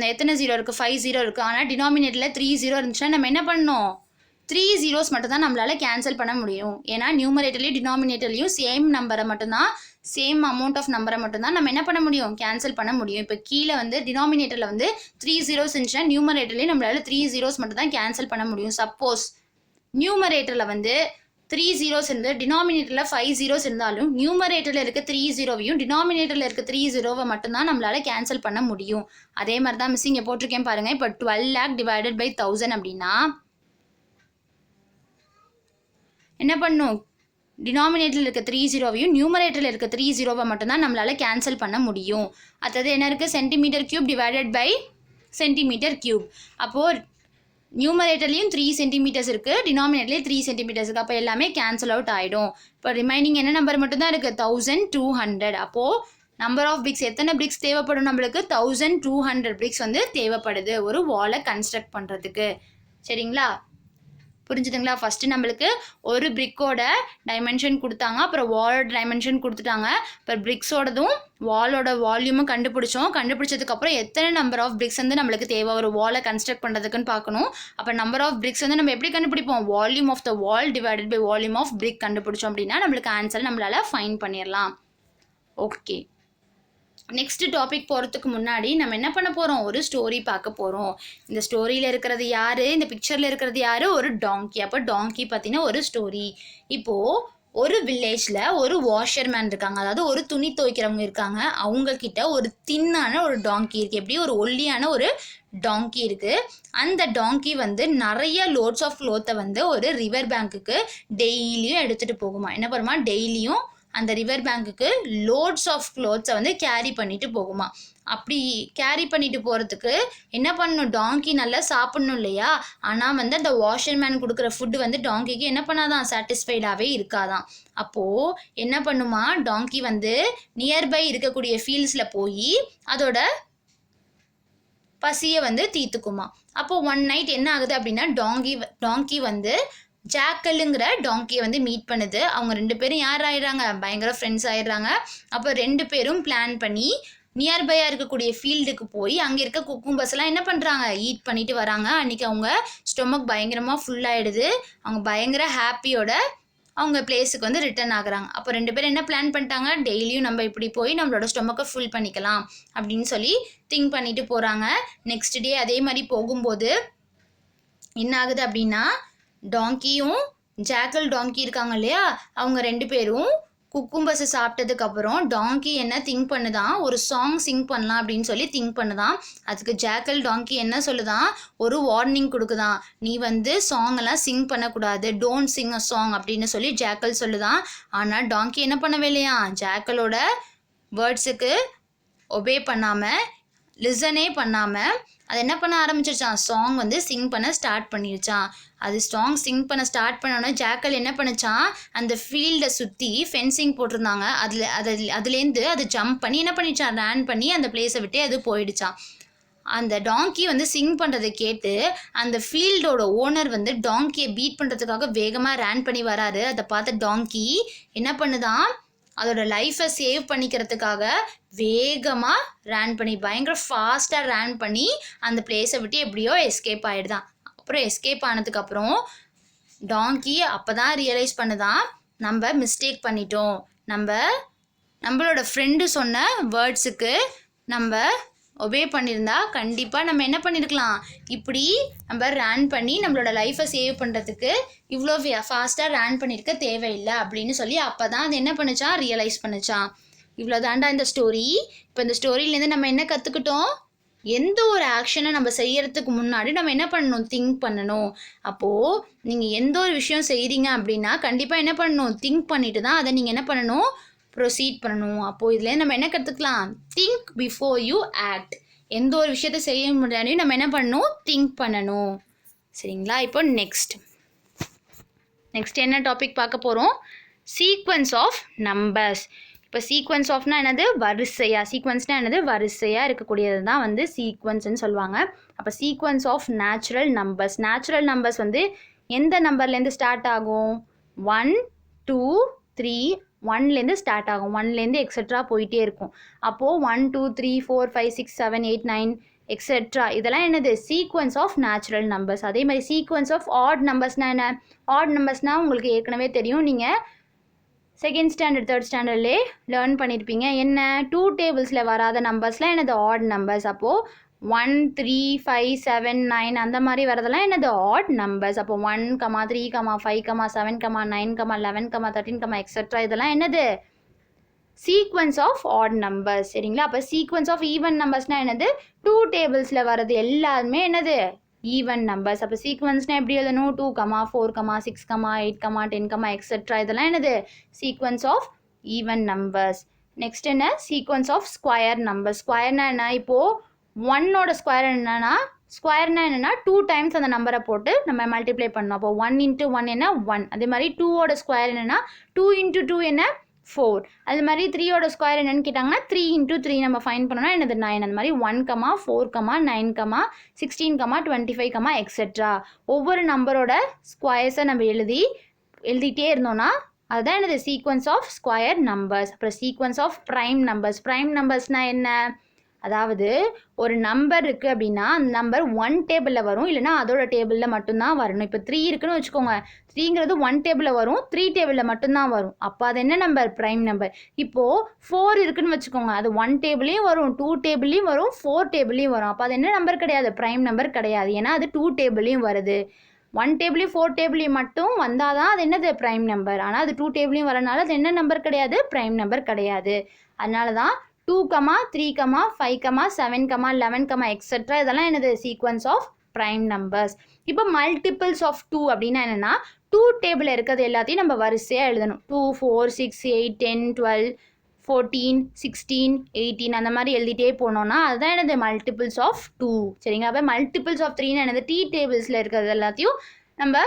எத்தனை ஜீரோ இருக்குது? 5 ஜீரோ இருக்குது. ஆனால் டினாமினேட்டரில் 3 ஜீரோ இருந்துச்சுன்னா நம்ம என்ன பண்ணணும்? 3 ஜீரோஸ் மட்டும் தான் நம்மளால் கேன்சல் பண்ண முடியும். ஏன்னா நியூமரேட்டர்லேயும் டினாமினேட்டர்லையும் சேம் நம்பரை மட்டும்தான், சேம் அமௌண்ட் ஆஃப் நம்பரை மட்டும்தான் நம்ம என்ன பண்ண முடியும்? கேன்சல் பண்ண முடியும். இப்போ கீழே வந்து டினாமினேட்டரில் வந்து 3 ஜீரோஸ் இருந்துச்சுன்னா நியூமரேட்டர்லேயும் நம்மளால் 3 ஜீரோஸ் மட்டும் தான் கேன்சல் பண்ண முடியும். சப்போஸ் நியூமரேட்டரில் வந்து 3 ஜீரோஸ் இருந்து டினாமினேட்டரில் 5 ஜீரோஸ் இருந்தாலும் நியூமரேட்டரில் இருக்க 3 ஜீரோவையும் டினாமினேட்டரில் இருக்க 3 ஜீரோவை மட்டும்தான் நம்மளால் கேன்சல் பண்ண முடியும். அதே மாதிரி தான் மிஸ் இங்கே போட்டிருக்கேன் பாருங்கள். இப்போ 12 lakh டிவைடட் பை 1000 அப்படின்னா என்ன பண்ணும்? டினாமினேட்டரில் இருக்க 3 ஜீரோவையும் நியூமரேட்டரில் இருக்க 3 ஜீரோவை மட்டும்தான் நம்மளால் கேன்சல் பண்ண முடியும். அடுத்தது என்ன இருக்குது? Centimetre cube divided by centimetre cube. அப்போது நியூமரேட்டர்லேயும் 3 சென்டிமீட்டர்ஸ் இருக்குது, டினாமினேட்டர்லேயும் 3 சென்டிமீட்டர்ஸ் இருக்குது. அப்போ எல்லாமே கேன்சல் அவுட் ஆகிடும். இப்போ ரிமைனிங் என்ன நம்பர் மட்டும்தான் இருக்குது? 1200. அப்போது நம்பர் ஆஃப் பிரிக்ஸ் எத்தனை பிரிக்ஸ் தேவைப்படும்? நம்மளுக்கு 1200 பிரிக்ஸ் வந்து தேவைப்படுது ஒரு வாலை கன்ஸ்ட்ரக்ட் பண்ணுறதுக்கு. சரிங்களா? புரிஞ்சுதுங்களா? ஃபஸ்ட்டு நம்மளுக்கு ஒரு பிரிக்கோட டைமென்ஷன் கொடுத்தாங்க, அப்புறம் வாலோட டைமென்ஷன் கொடுத்துட்டாங்க. இப்போ பிரிக்ஸோடதும் வாலோட வால்யூமும் கண்டுபிடிச்சோம். கண்டுபிடிச்சதுக்கப்புறம் எத்தனை நம்பர் ஆஃப் பிரிக்ஸ் வந்து நம்மளுக்கு தேவை ஒரு வாலை கன்ஸ்ட்ரக்ட் பண்ணுறதுக்குன்னு பார்க்கணும். அப்போ நம்பர் ஆஃப் பிரிக்ஸ் வந்து நம்ம எப்படி கண்டுபிடிப்போம்? Volume of the wall divided by volume of brick கண்டுபிடிச்சோம் அப்படின்னா நம்மளுக்கு ஆன்சர் நம்மளால் ஃபைன் பண்ணிடலாம். ஓகே, நெக்ஸ்ட் டாபிக் போகிறதுக்கு முன்னாடி நம்ம என்ன பண்ண போகிறோம்? ஒரு ஸ்டோரி பார்க்க போகிறோம். இந்த ஸ்டோரியில் இருக்கிறது யார்? இந்த பிக்சரில் இருக்கிறது யார்? ஒரு டாங்கி. அப்போ டாங்கி பற்றின ஒரு ஸ்டோரி. இப்போது ஒரு வில்லேஜில் ஒரு வாஷர்மேன் இருக்காங்க, அதாவது ஒரு துணி துவைக்கிறவங்க இருக்காங்க. அவங்கக்கிட்ட ஒரு தின்னான ஒரு டாங்கி இருக்குது. எப்படி? ஒரு ஒல்லியான ஒரு டாங்கி இருக்குது. அந்த டாங்கி வந்து நிறைய லோட்ஸ் ஆஃப் க்ளோத்தை வந்து ஒரு ரிவர் பேங்க்குக்கு டெய்லியும் எடுத்துகிட்டு போகுமா. என்ன பண்ணுமா? டெய்லியும் அந்த ரிவர் பேங்க்குக்கு லோட்ஸ் ஆஃப் க்ளோத்ஸை வந்து கேரி பண்ணிட்டு போகுமா. அப்படி கேரி பண்ணிட்டு போகிறதுக்கு என்ன பண்ணணும்? டாங்கி நல்லா சாப்பிட்ணும் இல்லையா? ஆனால் வந்து அந்த வாஷர்மேன் கொடுக்குற ஃபுட்டு வந்து டாங்கிக்கு என்ன பண்ணாதான்? சாட்டிஸ்ஃபைடாகவே இருக்காதான். அப்போது என்ன பண்ணுமா? டாங்கி வந்து நியர்பை இருக்கக்கூடிய ஃபீல்ட்ஸில் போய் அதோட பசியை வந்து தீர்த்துக்குமா. அப்போது ஒன் நைட் என்ன ஆகுது அப்படின்னா டாங்கி வந்து ஜாக்கலுங்கிற டாங்கியை வந்து மீட் பண்ணுது. அவங்க 2 பேரும் யார் ஆயிடுறாங்க? பயங்கர ஃப்ரெண்ட்ஸ் ஆயிடுறாங்க. அப்போ 2 பேரும் பிளான் பண்ணி நியர்பையாக இருக்கக்கூடிய ஃபீல்டுக்கு போய் அங்கே இருக்க குக்கும்பர்ஸ் எல்லாம் என்ன பண்ணுறாங்க? ஈட் பண்ணிட்டு வராங்க. அன்றைக்கி அவங்க ஸ்டொமக் பயங்கரமாக ஃபுல்லாகிடுது. அவங்க பயங்கர ஹாப்பியோட அவங்க பிளேஸுக்கு வந்து ரிட்டர்ன் ஆகுறாங்க. அப்போ 2 பேரும் என்ன பிளான் பண்ணிட்டாங்க? டெய்லியும் நம்ம இப்படி போய் நம்மளோட ஸ்டொமக்கை ஃபுல் பண்ணிக்கலாம் அப்படின்னு சொல்லி திங்க் பண்ணிட்டு போகிறாங்க. நெக்ஸ்ட் டே அதே மாதிரி போகும்போது என்ன ஆகுது அப்படின்னா டாங்கியும் ஜாக்கல் டாங்கி இருக்காங்க இல்லையா, அவங்க 2 பேரும் குக்கும்பர்ஸை சாப்பிட்டதுக்கப்புறம் டாங்கி என்ன திங்க் பண்ணுதான்? ஒரு சாங் சிங் பண்ணலாம் அப்படின்னு சொல்லி திங்க் பண்ணுதான். அதுக்கு ஜாக்கல் டாங்கி என்ன சொல்லுதான்? ஒரு வார்னிங் கொடுக்குதான். நீ வந்து சாங்கெல்லாம் சிங் பண்ணக்கூடாது, டோன்ட் சிங் அ சாங் அப்படின்னு சொல்லி ஜாக்கல் சொல்லுதான். ஆனால் டாங்கி என்ன பண்ணவே இல்லையா? ஜாக்கலோட வேர்ட்ஸுக்கு ஒபே பண்ணாமல் லிசனே பண்ணாமல் அது என்ன பண்ண ஆரம்பிச்சிருச்சான், சாங் வந்து சிங் பண்ண ஸ்டார்ட் பண்ணிருச்சான். அது சாங் சிங் பண்ண ஸ்டார்ட் பண்ணோன்னே ஜாக்கல் என்ன பண்ணிச்சான், அந்த ஃபீல்டை சுற்றி ஃபென்சிங் போட்டிருந்தாங்க, அதுலேருந்து அது ஜம்ப் பண்ணி என்ன பண்ணிச்சான், ரன் பண்ணி அந்த பிளேஸை விட்டு அது போயிடுச்சான். அந்த டாங்கி வந்து சிங் பண்ணுறதை கேட்டு அந்த ஃபீல்டோட ஓனர் வந்து டாங்கியை பீட் பண்ணுறதுக்காக வேகமாக ரன் பண்ணி வராரு. அதை பார்த்த டாங்கி என்ன பண்ணுதான், அதோட லைஃப்பை சேவ் பண்ணிக்கிறதுக்காக வேகமாக ரன் பண்ணி பயங்கர ஃபாஸ்ட்டாக ரன் பண்ணி அந்த பிளேஸை விட்டு எப்படியோ எஸ்கேப் ஆகிடுதான். அப்புறம் எஸ்கேப் ஆனதுக்கப்புறம் டாங்கி அப்போ தான் ரியலைஸ் பண்ணுதான், நம்ம மிஸ்டேக் பண்ணிட்டோம், நம்மளோட ஃப்ரெண்டு சொன்ன வேர்ட்ஸுக்கு நம்ம ஒபே பண்ணியிருந்தா கண்டிப்பாக நம்ம என்ன பண்ணியிருக்கலாம், இப்படி நம்ம ரன் பண்ணி நம்மளோட லைஃப்பை சேவ் பண்ணுறதுக்கு இவ்வளோ ஃபாஸ்ட்டாக ரன் பண்ணியிருக்க தேவையில்லை அப்படின்னு சொல்லி அப்போ தான் அது என்ன பண்ணுச்சான், ரியலைஸ் பண்ணுச்சான். இவ்வளோ தாண்டா இந்த ஸ்டோரி. இப்போ இந்த ஸ்டோரியிலேருந்து நம்ம என்ன கற்றுக்கிட்டோம், எந்த ஒரு ஆக்ஷனை நம்ம செய்யறதுக்கு முன்னாடி நம்ம என்ன பண்ணணும், திங்க் பண்ணணும். அப்போது நீங்கள் எந்த ஒரு விஷயம் செய்கிறீங்க அப்படின்னா கண்டிப்பாக என்ன பண்ணணும், திங்க் பண்ணிட்டு தான் அதை நீங்கள் என்ன பண்ணணும், ப்ரொசீட் பண்ணணும். அப்போது இதுலேருந்து நம்ம என்ன கற்றுக்கலாம், திங்க் பிஃபோர் யூ ஆக்ட். எந்த ஒரு விஷயத்தை செய்ய முன்னாடி நம்ம என்ன பண்ணணும், திங்க் பண்ணணும். சரிங்களா? இப்போ நெக்ஸ்ட் என்ன டாபிக் பார்க்க போகிறோம், சீக்வன்ஸ் ஆஃப் நம்பர்ஸ். இப்போ சீக்வன்ஸ் ஆஃப்னா என்னது, வரிசையாக. சீக்வன்ஸ்னால் என்னது, வரிசையாக இருக்கக்கூடியது தான் வந்து சீக்வன்ஸ்ன்னு சொல்லுவாங்க. அப்போ sequence of natural numbers. Natural numbers வந்து எந்த நம்பர்லேருந்து ஸ்டார்ட் ஆகும், 1 2 3 1லேருந்து ஸ்டார்ட் ஆகும், 1லேருந்து எக்ஸெட்ரா போயிட்டே இருக்கும். அப்போது 1 2 3 4 5 6 7 8 9 எக்ஸெட்ரா இதெல்லாம் என்னது, சீக்வன்ஸ் ஆஃப் நேச்சுரல் நம்பர்ஸ். அதே மாதிரி சீக்வன்ஸ் ஆஃப் ஆட் நம்பர்ஸ்னால் என்ன, ஆட் நம்பர்ஸ்னால் உங்களுக்கு ஏற்கனவே தெரியும், நீங்கள் செகண்ட் ஸ்டாண்டர்ட் தேர்ட் ஸ்டாண்டர்ட்லேயே லேர்ன் பண்ணியிருப்பீங்க. என்ன, 2 டேபிள்ஸில் வராத நம்பர்ஸ்லாம் என்னது, ஆட் நம்பர்ஸ். அப்போது 1 3 5 7 9 அந்த மாதிரி வரதெல்லாம் என்னது, ஆட் நம்பர்ஸ். அப்போ 1 3 5 7 9 11 13 எக்ஸெட்ரா இதெல்லாம் என்னது, சீக்வன்ஸ் ஆஃப் ஆட் நம்பர்ஸ். சரிங்களா? அப்போ சீக்வன்ஸ் ஆஃப் ஈவன் நம்பர்ஸ்னால் என்னது, 2 டேபிள்ஸில் வர்றது எல்லாருமே என்னது, ஈவன் நம்பர்ஸ். அப்போ சீக்வன்ஸ்னால் எப்படி எழுதணும், 2 4 6 8 10 எக்ஸெட்ரா இதெல்லாம் என்னது, sequence of even numbers. Next என்ன, சீக்வன்ஸ் ஆஃப் ஸ்கொயர் நம்பர்ஸ். ஸ்கொயர்னா என்ன, இப்போது 1ஓட ஸ்கொயர் என்னன்னா, ஸ்கொயர்னா என்னென்னா 2 டைம்ஸ் அந்த நம்பரை போட்டு நம்ம மல்டிப்ளை பண்ணணும். அப்போ 1 × 1 என்ன 1. அதே மாதிரி 2ஓட ஸ்கொயர் என்னென்னா 2 × 2 என்ன 4. அது மாதிரி 3ஓட ஸ்கொயர் என்னென்னு கேட்டாங்கன்னா 3 × 3 நம்ம ஃபைன் பண்ணோம்னா என்னது 9. அந்த மாதிரி 1 4 9 16 25 எக்ஸெட்ரா ஒவ்வொரு நம்பரோட ஸ்கொயர்ஸை நம்ம எழுதிட்டே இருந்தோம்னா அதுதான் என்னது, சீக்வன்ஸ் ஆஃப் ஸ்கொயர் நம்பர்ஸ். அப்புறம் sequence of prime numbers. Prime நம்பர்ஸ்னால் என்ன, அதாவது ஒரு நம்பர் இருக்குது அப்படின்னா அந்த நம்பர் 1 டேபிளில் வரும், இல்லைனா அதோட டேபிளில் மட்டும்தான் வரணும். இப்போ 3 இருக்குன்னு வச்சுக்கோங்க, 3ங்கிறது 1 டேபிளில் வரும், 3 டேபிளில் மட்டும்தான் வரும். அப்போ அது என்ன நம்பர், ப்ரைம் நம்பர். இப்போது 4 இருக்குன்னு வச்சுக்கோங்க, அது 1 டேபிளையும் வரும், 2 டேபிளையும் வரும், 4 டேபிளையும் வரும். அப்போ அது என்ன நம்பர் கிடையாது, ப்ரைம் நம்பர் கிடையாது. ஏன்னா அது 2 டேபிளையும் வருது. 1 டேபிளையும் 4 டேபிளையும் மட்டும் வந்தால் தான் அது என்னது, ப்ரைம் நம்பர். ஆனால் அது 2 டேபிளையும் வரனால அது என்ன நம்பர் கிடையாது, ப்ரைம் நம்பர் கிடையாது. அதனால தான் 2 3 5 7 11 எக்ஸெட்ரா இதெல்லாம் என்னது, சீக்வன்ஸ் ஆஃப் ப்ரைம் நம்பர்ஸ். இப்போ மல்டிபிள்ஸ் ஆஃப் 2 அப்படின்னா என்னென்னா 2 டேபிள் இருக்கிறது எல்லாத்தையும் நம்ம வரிசையாக எழுதணும். 2 4 6 8 10 12 14 16 18 அந்த மாதிரி எழுதிட்டே போனோம்னா அதுதான் என்னது, மல்டிபிள்ஸ் ஆஃப் 2. சரிங்களா? அப்போ மல்டிபிள்ஸ் ஆஃப் 3ன்னு என்னது, T டேபிள்ஸில் இருக்கிறது எல்லாத்தையும் நம்ம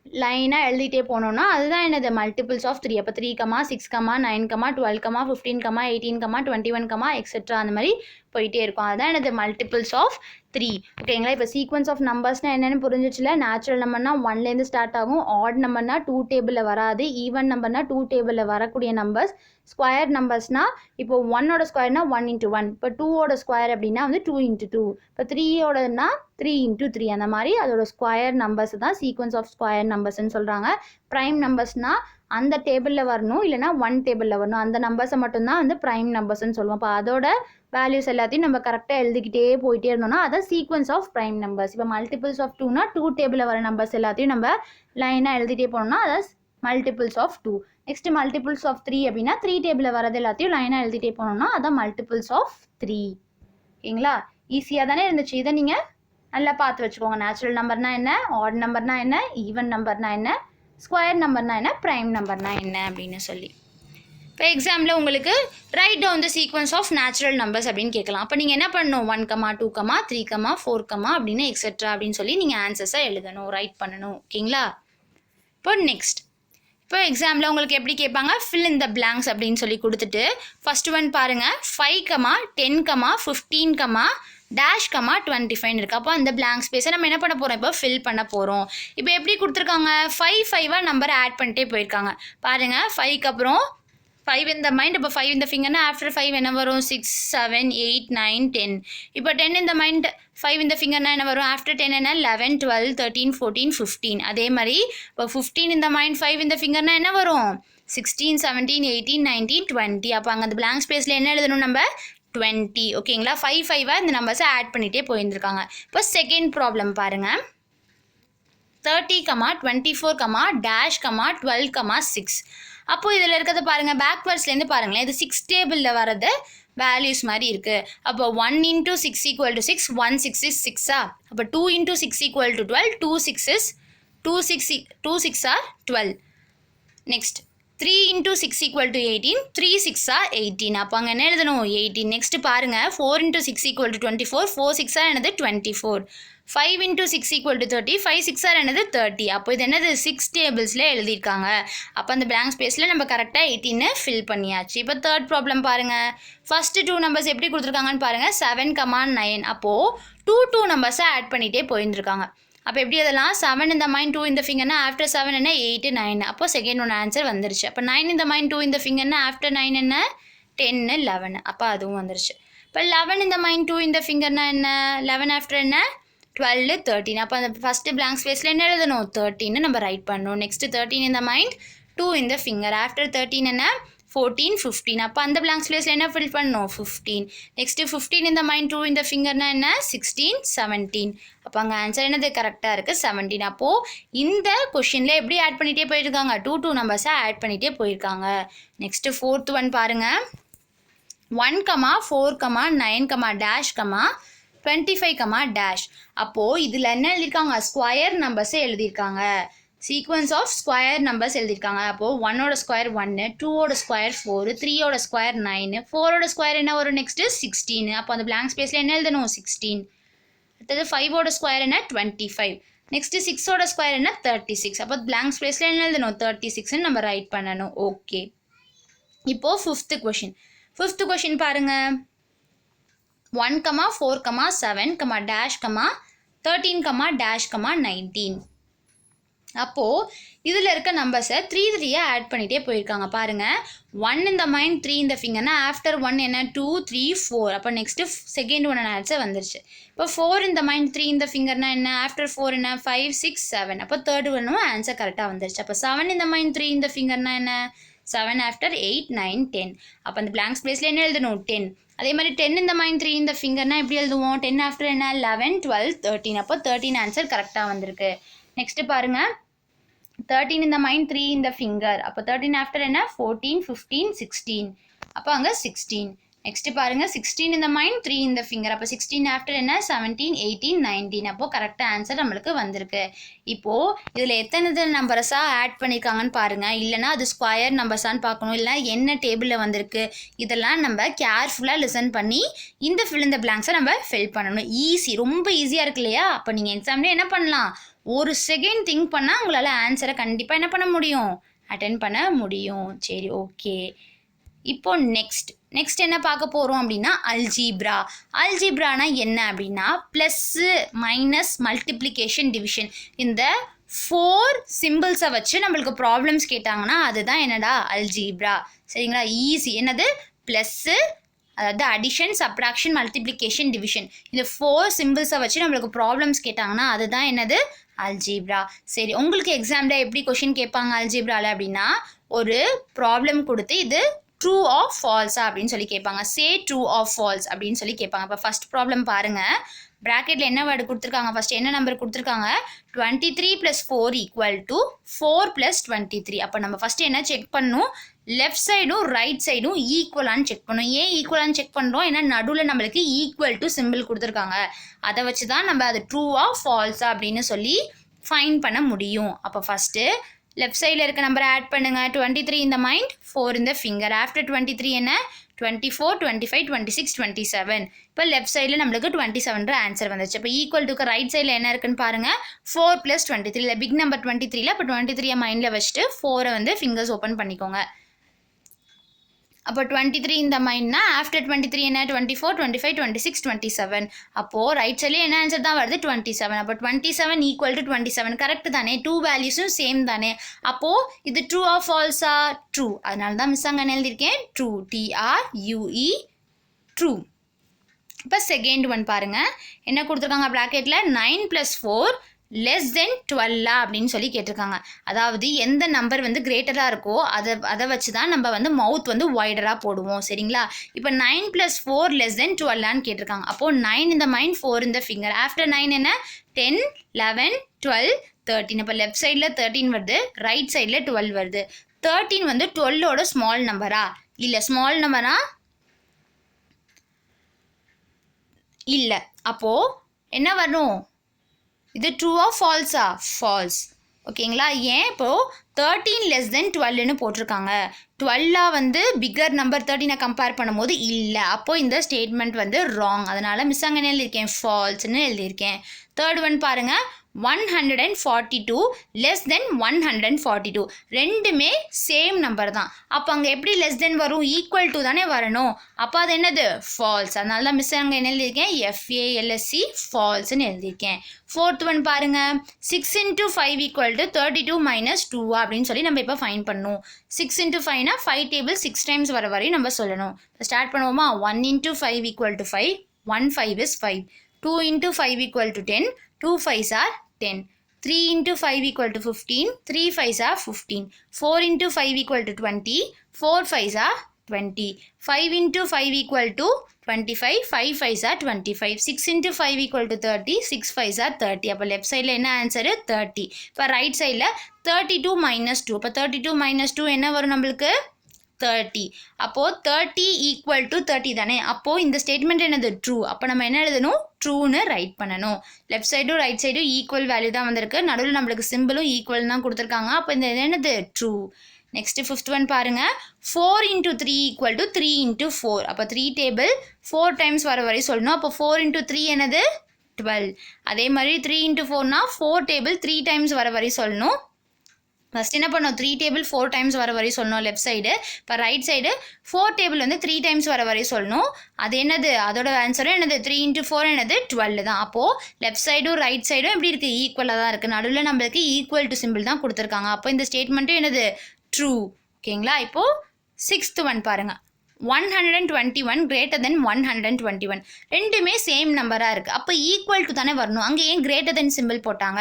லைனாக எழுதிட்டே போனோம்னா அதுதான் என்னது, மல்டிபிள்ஸ் ஆஃப் 3. அப்போ 3 6 9 12 15 18 21 எக்ஸெட்ரா அந்த மாதிரி போயிட்டே இருக்கும். அதுதான் என்னது, மல்டிபிள்ஸ் ஆஃப் 3. ஓகேங்களா? இப்போ சீக்வன்ஸ் ஆஃப் நம்பர்ஸ்னால் என்னென்னு புரிஞ்சிச்சுல. நேச்சுரல் நம்பர்னா 1லேருந்து ஸ்டார்ட் ஆகும், ஆட் நம்பர்னா 2 டேபிளில் வராது, ஈவன் நம்பர்னா 2 டேபிளில் வரக்கூடிய நம்பர்ஸ். ஸ்கொயர் நம்பர்ஸ்னால் இப்போ 1ஓட ஸ்கொயர்னா 1 × 1, இப்போ 2ஓட ஸ்கொயர் அப்படின்னா வந்து 2 × 2, இப்போ 3ஓடனா 3 × 3 அந்த மாதிரி அதோட ஸ்கொயர் நம்பர்ஸ் தான் சீக்வன்ஸ் ஆஃப் ஸ்கொயர் நம்பர்ஸ்ன்னு சொல்கிறாங்க. ப்ரைம் நம்பர்ஸ்னால் அந்த டேபிளில் வரணும், இல்லைனா 1 டேபிளில் வரணும், அந்த நம்பர்ஸை மட்டும்தான் வந்து ப்ரைம் நம்பர்ஸ்ன்னு சொல்லுவோம். அப்போ அதோட வேல்யூஸ் எல்லாத்தையும் நம்ம கரெக்டாக எழுதிக்கிட்டே போயிட்டே இருந்தோம்னா அதான் சீக்வன்ஸ் ஆஃப் ப்ரைம் நம்பர்ஸ். இப்போ மல்டிபிள்ஸ் ஆஃப் 2னா 2 டேபிளில் வர நம்பர்ஸ் எல்லாத்தையும் நம்ம லைனாக எழுதிட்டே போனோம்னா அதான் multiples of 2. Next multiples of 3 அப்படின்னா 3 டேபிளில் வரது எல்லாத்தையும் லைனாக எழுதிட்டே போனோம்னா அதான் மல்டிபிள்ஸ் ஆஃப் 3. ஓகேங்களா? ஈஸியாக தானே இருந்துச்சு. இதை நீங்கள் நல்லா பார்த்து வச்சுக்கோங்க. நேச்சுரல் நம்பர்னா என்ன, ஆட் நம்பர்னா என்ன, ஈவன் நம்பர்னா என்ன, ஸ்கொயர் நம்பர்னா என்ன, ப்ரைம் நம்பர்னா என்ன அப்படின்னு சொல்லி. இப்போ எக்ஸாமில் உங்களுக்கு write down the sequence of natural numbers அப்படின்னு கேட்கலாம். அப்போ நீங்கள் என்ன பண்ணணும், 1, 2, 3, 4 அப்படின்னு எக்ஸெட்ரா அப்படின்னு சொல்லி நீங்கள் ஆன்சர்ஸை எழுதணும், ரைட் பண்ணணும். ஓகேங்களா? இப்போ நெக்ஸ்ட், இப்போ எக்ஸாமில் உங்களுக்கு எப்படி கேட்பாங்க, ஃபில் இன் த பிளாங்க்ஸ் அப்படின்னு சொல்லி கொடுத்துட்டு ஃபர்ஸ்ட் ஒன் பாருங்கள், 5, 10, 15, டேஷ் 25 இருக்குது. அப்போ அந்த பிளாங்க் ஸ்பேஸை நம்ம என்ன பண்ண போகிறோம், இப்போ ஃபில் பண்ண போகிறோம். இப்போ எப்படி கொடுத்துருக்காங்க, 5 நம்பரை ஆட் பண்ணிட்டே போயிருக்காங்க. பாருங்கள், 5க்கு அப்புறம் 5 in the mind. இப்போ 5 in the fingerனா ஆஃப்டர் 5 என்ன வரும், 6, 7, 8, 9, 10. இப்போ 10 in the mind, 5 in the fingerனா என்ன வரும், ஆஃப்டர் 10 என்ன, 11, 12, 13, 14, 15. அதே மாதிரி இப்போ 15 in the mind, 5 in the fingerனா என்ன வரும், 16, 17, 18, 19, 20. அப்போ அங்கே அந்த blank spaceல என்ன எழுதணும் நம்ம, 20. ஓகேங்களா? 5 இந்த நம்பர்ஸை ஆட் பண்ணிகிட்டே போயிருந்துருக்காங்க. இப்போ செகண்ட் ப்ராப்ளம் பாருங்கள், 30, 24, டேஷ் 12, 6. அப்போது இதில் இருக்கிறத பாருங்கள், பேக்வர்ட்ஸ்லேருந்து பாருங்களேன், இது 6 டேபிளில் வரது வேல்யூஸ் மாதிரி இருக்குது. அப்போ 1 into 6 equal to 6, 1 6 is 6. அப்போ 2 into 6 equal to 12, 2 6 are 12. Next 3 into 6 equal to 18, 3 6 are 18. அப்போ அங்கே என்ன எழுதணும், 18. நெக்ஸ்ட் பாருங்கள், 4 into 6 equal to 24, 4 6 are என்னது, 24. 5 into 6 equal to 30, 5 6 are என்னது, 30. அப்போ இது என்னது, 6 டேபிள்ஸில் எழுதியிருக்காங்க. அப்போ அந்த blank ஸ்பேஸில் நம்ம கரெக்டாக 18 ஃபில் பண்ணியாச்சு. இப்போ தேர்ட் ப்ராப்ளம் பாருங்கள், ஃபஸ்ட்டு 2 நம்பர்ஸ் எப்படி கொடுத்துருக்காங்கன்னு பாருங்கள், 7, 9. அப்போது 2 நம்பர்ஸை ஆட் பண்ணிகிட்டே போயிருந்துருக்காங்க. அப்போ எப்படி அதெல்லாம், 7 in the mind, 2 in the fingerனா after 7 என்ன, 8, 9. அப்போ செகண்ட் ஒன்று ஆன்சர் வந்துருச்சு. அப்போ 9 in the mind, 2 in the fingerனா after 9 என்ன, 10, 11. அப்போ அதுவும் வந்துருச்சு. இப்போ 11 in the mind, 2 in the fingerனா என்ன, 11 ஆஃப்டர் என்ன, 12, 13. அப்போ அந்த ஃபஸ்ட்டு blank ஸ்பேஸில் என்ன எழுதணும், 13 நம்ம ரைட் பண்ணணும். Next 13 in the mind, 2 in the finger. After 13 என்ன, 14, 15. அப்போ அந்த blank ஸ்பேஸில் என்ன ஃபில் பண்ணணும், 15. Next 15 in the mind, 2 in the fingerனா என்ன, 16, 17. அப்போ அங்கே ஆன்சர் என்னது, கரெக்டாக இருக்குது, 17. அப்போது இந்த கொஷினில் எப்படி ஆட் பண்ணிகிட்டே போயிருக்காங்க, 2 நம்பர்ஸை ஆட் பண்ணிகிட்டே போயிருக்காங்க. நெக்ஸ்ட்டு ஃபோர்த் ஒன் பாருங்கள், 1, 4, 9, டேஷ் 25, டேஷ். அப்போது இதில் என்ன எழுதியிருக்காங்க, ஸ்கொயர் நம்பர்ஸை எழுதியிருக்காங்க, சீக்வன்ஸ் ஆஃப் ஸ்கொயர் நம்பர்ஸ் எழுதியிருக்காங்க. அப்போது 1ஓட ஸ்கொயர் 1, 2ஓட ஸ்கொயர் 4, 3ஓட ஸ்கொயர் 9, 4ஓட ஸ்கொயர் என்ன வரும், நெக்ஸ்ட்டு 16. அப்போ அந்த blank ஸ்பேஸில் என்ன எழுதணும், 16. அடுத்தது 5ஓட ஸ்கொயர் என்ன, 25. நெக்ஸ்ட்டு 6ஓட ஸ்கொயர் என்ன, 36. அப்போ blank ஸ்பேஸில் என்ன எழுதணும், 36ன்னு நம்ம ரைட் பண்ணணும். ஓகே, இப்போது ஃபிஃப்த்து கொஷின் பாருங்கள், 1, 4, 7, டேஷ் 13, டேஷ் 19. அப்போது இதில் இருக்க நம்பர்ஸை 3 ஆட் பண்ணிகிட்டே போயிருக்காங்க. பாருங்கள், 1 in the mind, 3 in the fingerனா after 1 என்ன, 2, 3, 4. அப்போ நெக்ஸ்ட்டு செகண்ட் ஒன் ஆன்சர் வந்துருச்சு. இப்போ 4 in the mind, 3 in the fingerனா என்ன, ஆஃப்டர் 4 என்ன, 5, 6, 7. அப்போ தேர்ட் ஒன்னும் ஆன்சர் கரெக்டாக வந்துருச்சு. அப்போ 7 in the mind, 3 in the fingerனா என்ன, 7 ஆஃப்டர் 8, 9, 10. அப்போ அந்த blank ஸ்பேஸில் என்ன எழுதணும், 10. அதே மாதிரி 10 in the mind, 3 in the fingerனா எப்படி எழுதுவோம், 10 ஆஃப்டர் என்ன, 11, 12, 13. அப்போ 13 ஆன்சர் கரெக்டாக வந்திருக்கு. நெக்ஸ்ட்டு பாருங்கள், 13 in the mind, 3 in the finger. அப்போ 13 ஆஃப்டர் என்ன, 14, 15, 16. அப்போ அங்கே 16. நெக்ஸ்ட்டு பாருங்கள், 16 in the mind, 3 in the finger. அப்போ 16 ஆஃப்டர் என்ன, 17, 18, 19. அப்போது கரெக்டாக ஆன்சர் நம்மளுக்கு வந்திருக்கு. இப்போது இதில் எத்தனை நம்பர்ஸாக ஆட் பண்ணியிருக்காங்கன்னு பாருங்கள், இல்லைனா அது ஸ்கொயர் நம்பர்ஸான்னு பார்க்கணும், இல்லை என்ன டேபிளில் வந்திருக்கு, இதெல்லாம் நம்ம கேர்ஃபுல்லாக லிசன் பண்ணி இந்த ஃபில் இந்த பிளாங்க்ஸை நம்ம ஃபில் பண்ணணும். ஈஸி, ரொம்ப ஈஸியாக இருக்கு இல்லையா? அப்போ நீங்கள் எக்ஸாம்லேயே என்ன பண்ணலாம், ஒரு செகண்ட் திங்க் பண்ணால் உங்களால் ஆன்சரை கண்டிப்பாக என்ன பண்ண முடியும், அட்டென்ட் பண்ண முடியும். சரி, ஓகே. இப்போ நெக்ஸ்ட் என்ன பார்க்க போகிறோம் அப்படின்னா, அல்ஜீப்ரானா என்ன அப்படின்னா, ப்ளஸ்ஸு மைனஸ் மல்டிப்ளிகேஷன் டிவிஷன், இந்த 4 சிம்பிள்ஸை வச்சு நம்மளுக்கு ப்ராப்ளம்ஸ் கேட்டாங்கன்னா அதுதான் என்னடா, அல்ஜீப்ரா. சரிங்களா? ஈஸி. என்னது, ப்ளஸ்ஸு, அதாவது அடிஷன், சப்ராக்ஷன், மல்டிப்ளிகேஷன், டிவிஷன், இந்த 4 சிம்பிள்ஸை வச்சு நம்மளுக்கு ப்ராப்ளம்ஸ் கேட்டாங்கன்னா அதுதான் என்னது, அல்ஜீப்ரா. சரி, உங்களுக்கு எக்ஸாமில் எப்படி கொஷின் கேட்பாங்க அல்ஜீப்ராவில் அப்படின்னா, ஒரு ப்ராப்ளம் கொடுத்து இது ட்ரூ ஆர் ஃபால்ஸா அப்படின்னு சொல்லி கேட்பாங்க. சே ட்ரூ ஆர் ஃபால்ஸ் அப்படின்னு சொல்லி கேட்பாங்க. இப்போ ஃபர்ஸ்ட் ப்ராப்ளம் பாருங்கள், ப்ராக்கெட்டில் என்ன வேர்டு கொடுத்துருக்காங்க, ஃபஸ்ட் என்ன நம்பர் கொடுத்துருக்காங்க, 23 + 4 = 4 + 23. அப்போ நம்ம ஃபஸ்ட்டு என்ன செக் பண்ணணும், லெஃப்ட் சைடும் ரைட் சைடும் ஈக்குவலான்னு செக் பண்ணணும். ஏன் ஈக்குவலான்னு செக் பண்ணுறோம், ஏன்னா நடுவில் நம்மளுக்கு ஈக்குவல் டு சிம்பிள் கொடுத்துருக்காங்க. அதை வச்சு தான் நம்ம அது ட்ரூவா ஃபால்ஸா அப்படின்னு சொல்லி ஃபைன் பண்ண முடியும். அப்போ ஃபஸ்ட்டு லெஃப்ட் சைடில் இருக்க நம்பரை ஆட் பண்ணுங்கள். 23 in the mind, 4 in the finger. After 23 என்ன 24, 25, 26, 27. இப்போ லெஃப்ட் சைடில் நம்மளுக்கு 27 ஆன்சர் வந்துச்சு. இப்போ ஈக்குவல் டுக்கு ரைட் சைடில் என்ன இருக்குன்னு பாருங்கள். 4 + 23 இல்லை பிக் நம்பர் 23ல இப்போ 23 மைண்டில் வச்சுட்டு 4 வந்து ஃபிங்கர்ஸ் ஓப்பன் பண்ணிக்கோங்க. அப்போ 23 இந்த மைண்ட்னா ஆஃப்டர் 23 என்ன 24, 25, 26, 27. அப்போது ரைட் சைட்லேயே என்ன ஆன்சர் தான் வருது 27. அப்போ 27 ஈக்குவல் டு 27 கரெக்ட் தானே, 2 வேல்யூஸும் சேம் தானே. அப்போது இது ட்ரூ ஆர் ஃபால்ஸா? ட்ரூ. அதனால தான் மிஸ் அங்கே எழுதியிருக்கேன் ட்ரூ, TRUE ட்ரூ. இப்போ செகண்ட் ஒன் பாருங்கள், என்ன கொடுத்துருக்காங்க ப்ராக்கெட்டில் 9 + 4 <12 அப்படின்னு சொல்லி கேட்டிருக்காங்க. அதாவது எந்த நம்பர் வந்து கிரேட்டராக இருக்கோ அதை வச்சு தான் நம்ம வந்து மவுத் வந்து வைடராக போடுவோம். சரிங்களா? இப்போ 9 + 4 <12 கேட்டிருக்காங்க. அப்போது 9 இந்த மைண்ட், 4 இந்த ஃபிங்கர். ஆஃப்டர் 9 என்ன 10, 11, 12, 13. இப்போ லெஃப்ட் சைடில் 13 வருது, ரைட் சைடில் 12 வருது. 13 வந்து 12ஓட ஸ்மால் நம்பரா? இல்லை. ஸ்மால் நம்பரா? இல்லை. அப்போது என்ன வரும்? இது ட்ரூ ஆர் ஃபால்ஸா? ஃபால்ஸ். ஓகேங்களா? ஏன் இப்போது 13 < 12ன்னு போட்டிருக்காங்க. 12 வந்து பிக்கர் நம்பர் 13 கம்பேர் பண்ணும்போது இல்லை. அப்போது இந்த ஸ்டேட்மெண்ட் வந்து ராங். அதனால் மிஸ் அங்கே எழுதியிருக்கேன் ஃபால்ஸ்ன்னு எழுதியிருக்கேன். தேர்ட் ஒன் பாருங்கள், 142 < 142. ரெண்டுமே சேம் நம்பர் தான். அப்போ அங்கே எப்படி லெஸ் தென் வரும்? ஈக்குவல் டு தானே வரணும். அப்போ அது என்னது? ஃபால்ஸ். அதனால தான் மிஸ் அங்கே என்ன எழுதியிருக்கேன்? FALSE ஃபால்ஸ்ன்னு எழுதியிருக்கேன். ஃபோர்த் ஒன் பாருங்கள், 6 × 5 = 32 - 2 அப்படின்னு சொல்லி நம்ம இப்போ ஃபைன் பண்ணணும். 6 × 5னா 5 டேபிள் 6 டைம்ஸ் வர வரையும் நம்ம சொல்லணும். ஸ்டார்ட் பண்ணுவோமா? 1 × 5 = 5, 1 5 is 5. 2 × 5 = 10, 2 5s are 10. 3 × 5 = 15, 3 5s are 15. 4 × 5 = 20, 4 5s are 20. 5 × 5 = 25, 5 5s are 25. 6 × 5 = 30, 6 5s are 30. அப்போ லெஃப்ட் சைடில் என்ன ஆன்சரு? 30. இப்போ ரைட் சைடில் 32 - 2. இப்போ 32 - 2 என்ன வரும் நம்மளுக்கு? 30. அப்போது 30 = 30 தானே. அப்போது இந்த ஸ்டேட்மெண்ட் என்னது? ட்ரூ. அப்போ நம்ம என்ன எழுதணும்? ட்ரூன்னு ரைட் பண்ணணும். லெஃப்ட் சைடும் ரைட் சைடும் ஈக்குவல் வேல்யூ தான் வந்திருக்கு. நடுவில் நம்மளுக்கு சிம்பிளும் ஈக்குவல் தான் கொடுத்துருக்காங்க. அப்போ இந்த என்னது? ட்ரூ. நெக்ஸ்ட் ஃபிஃப்த் ஒன் பாருங்கள், 4 × 3 = 3 × 4. அப்போ 3 டேபிள் 4 டைம்ஸ் வர வரையும் சொல்லணும். அப்போ 4 × 3 என்னது? 12. அதே மாதிரி 3 × 4னா 4 டேபிள் 3 டைம்ஸ் வர வரையும் சொல்லணும். ஃபஸ்ட் என்ன பண்ணோம்? 3 டேபிள் 4 டைம்ஸ் வர வரையும் சொல்லணும் லெஃப்ட் சைடு. இப்போ ரைட் சைடு 4 டேபிள் வந்து 3 டைம்ஸ் வர வரையும் சொல்லணும். அது என்னது? அதோட ஆன்சரும் என்னது? 3 × 4 என்னது? 12 தான். அப்போது லெஃப்ட் சைடும் ரைட் சைடும் எப்படி இருக்குது? ஈக்குவலாக தான் இருக்குது. நடுவில் நம்மளுக்கு ஈக்குவல் டு சிம்பிள் தான் கொடுத்துருக்காங்க. அப்போ இந்த ஸ்டேட்மெண்ட்டும் என்னது? ட்ரூ. ஓகேங்களா? இப்போது சிக்ஸ்த் ஒன் பாருங்கள், 121 > 121. ரெண்டுமே சேம் நம்பராக இருக்குது. அப்போ ஈக்குவல் டு தானே வரணும். அங்கே ஏன் > சிம்பிள் போட்டாங்க?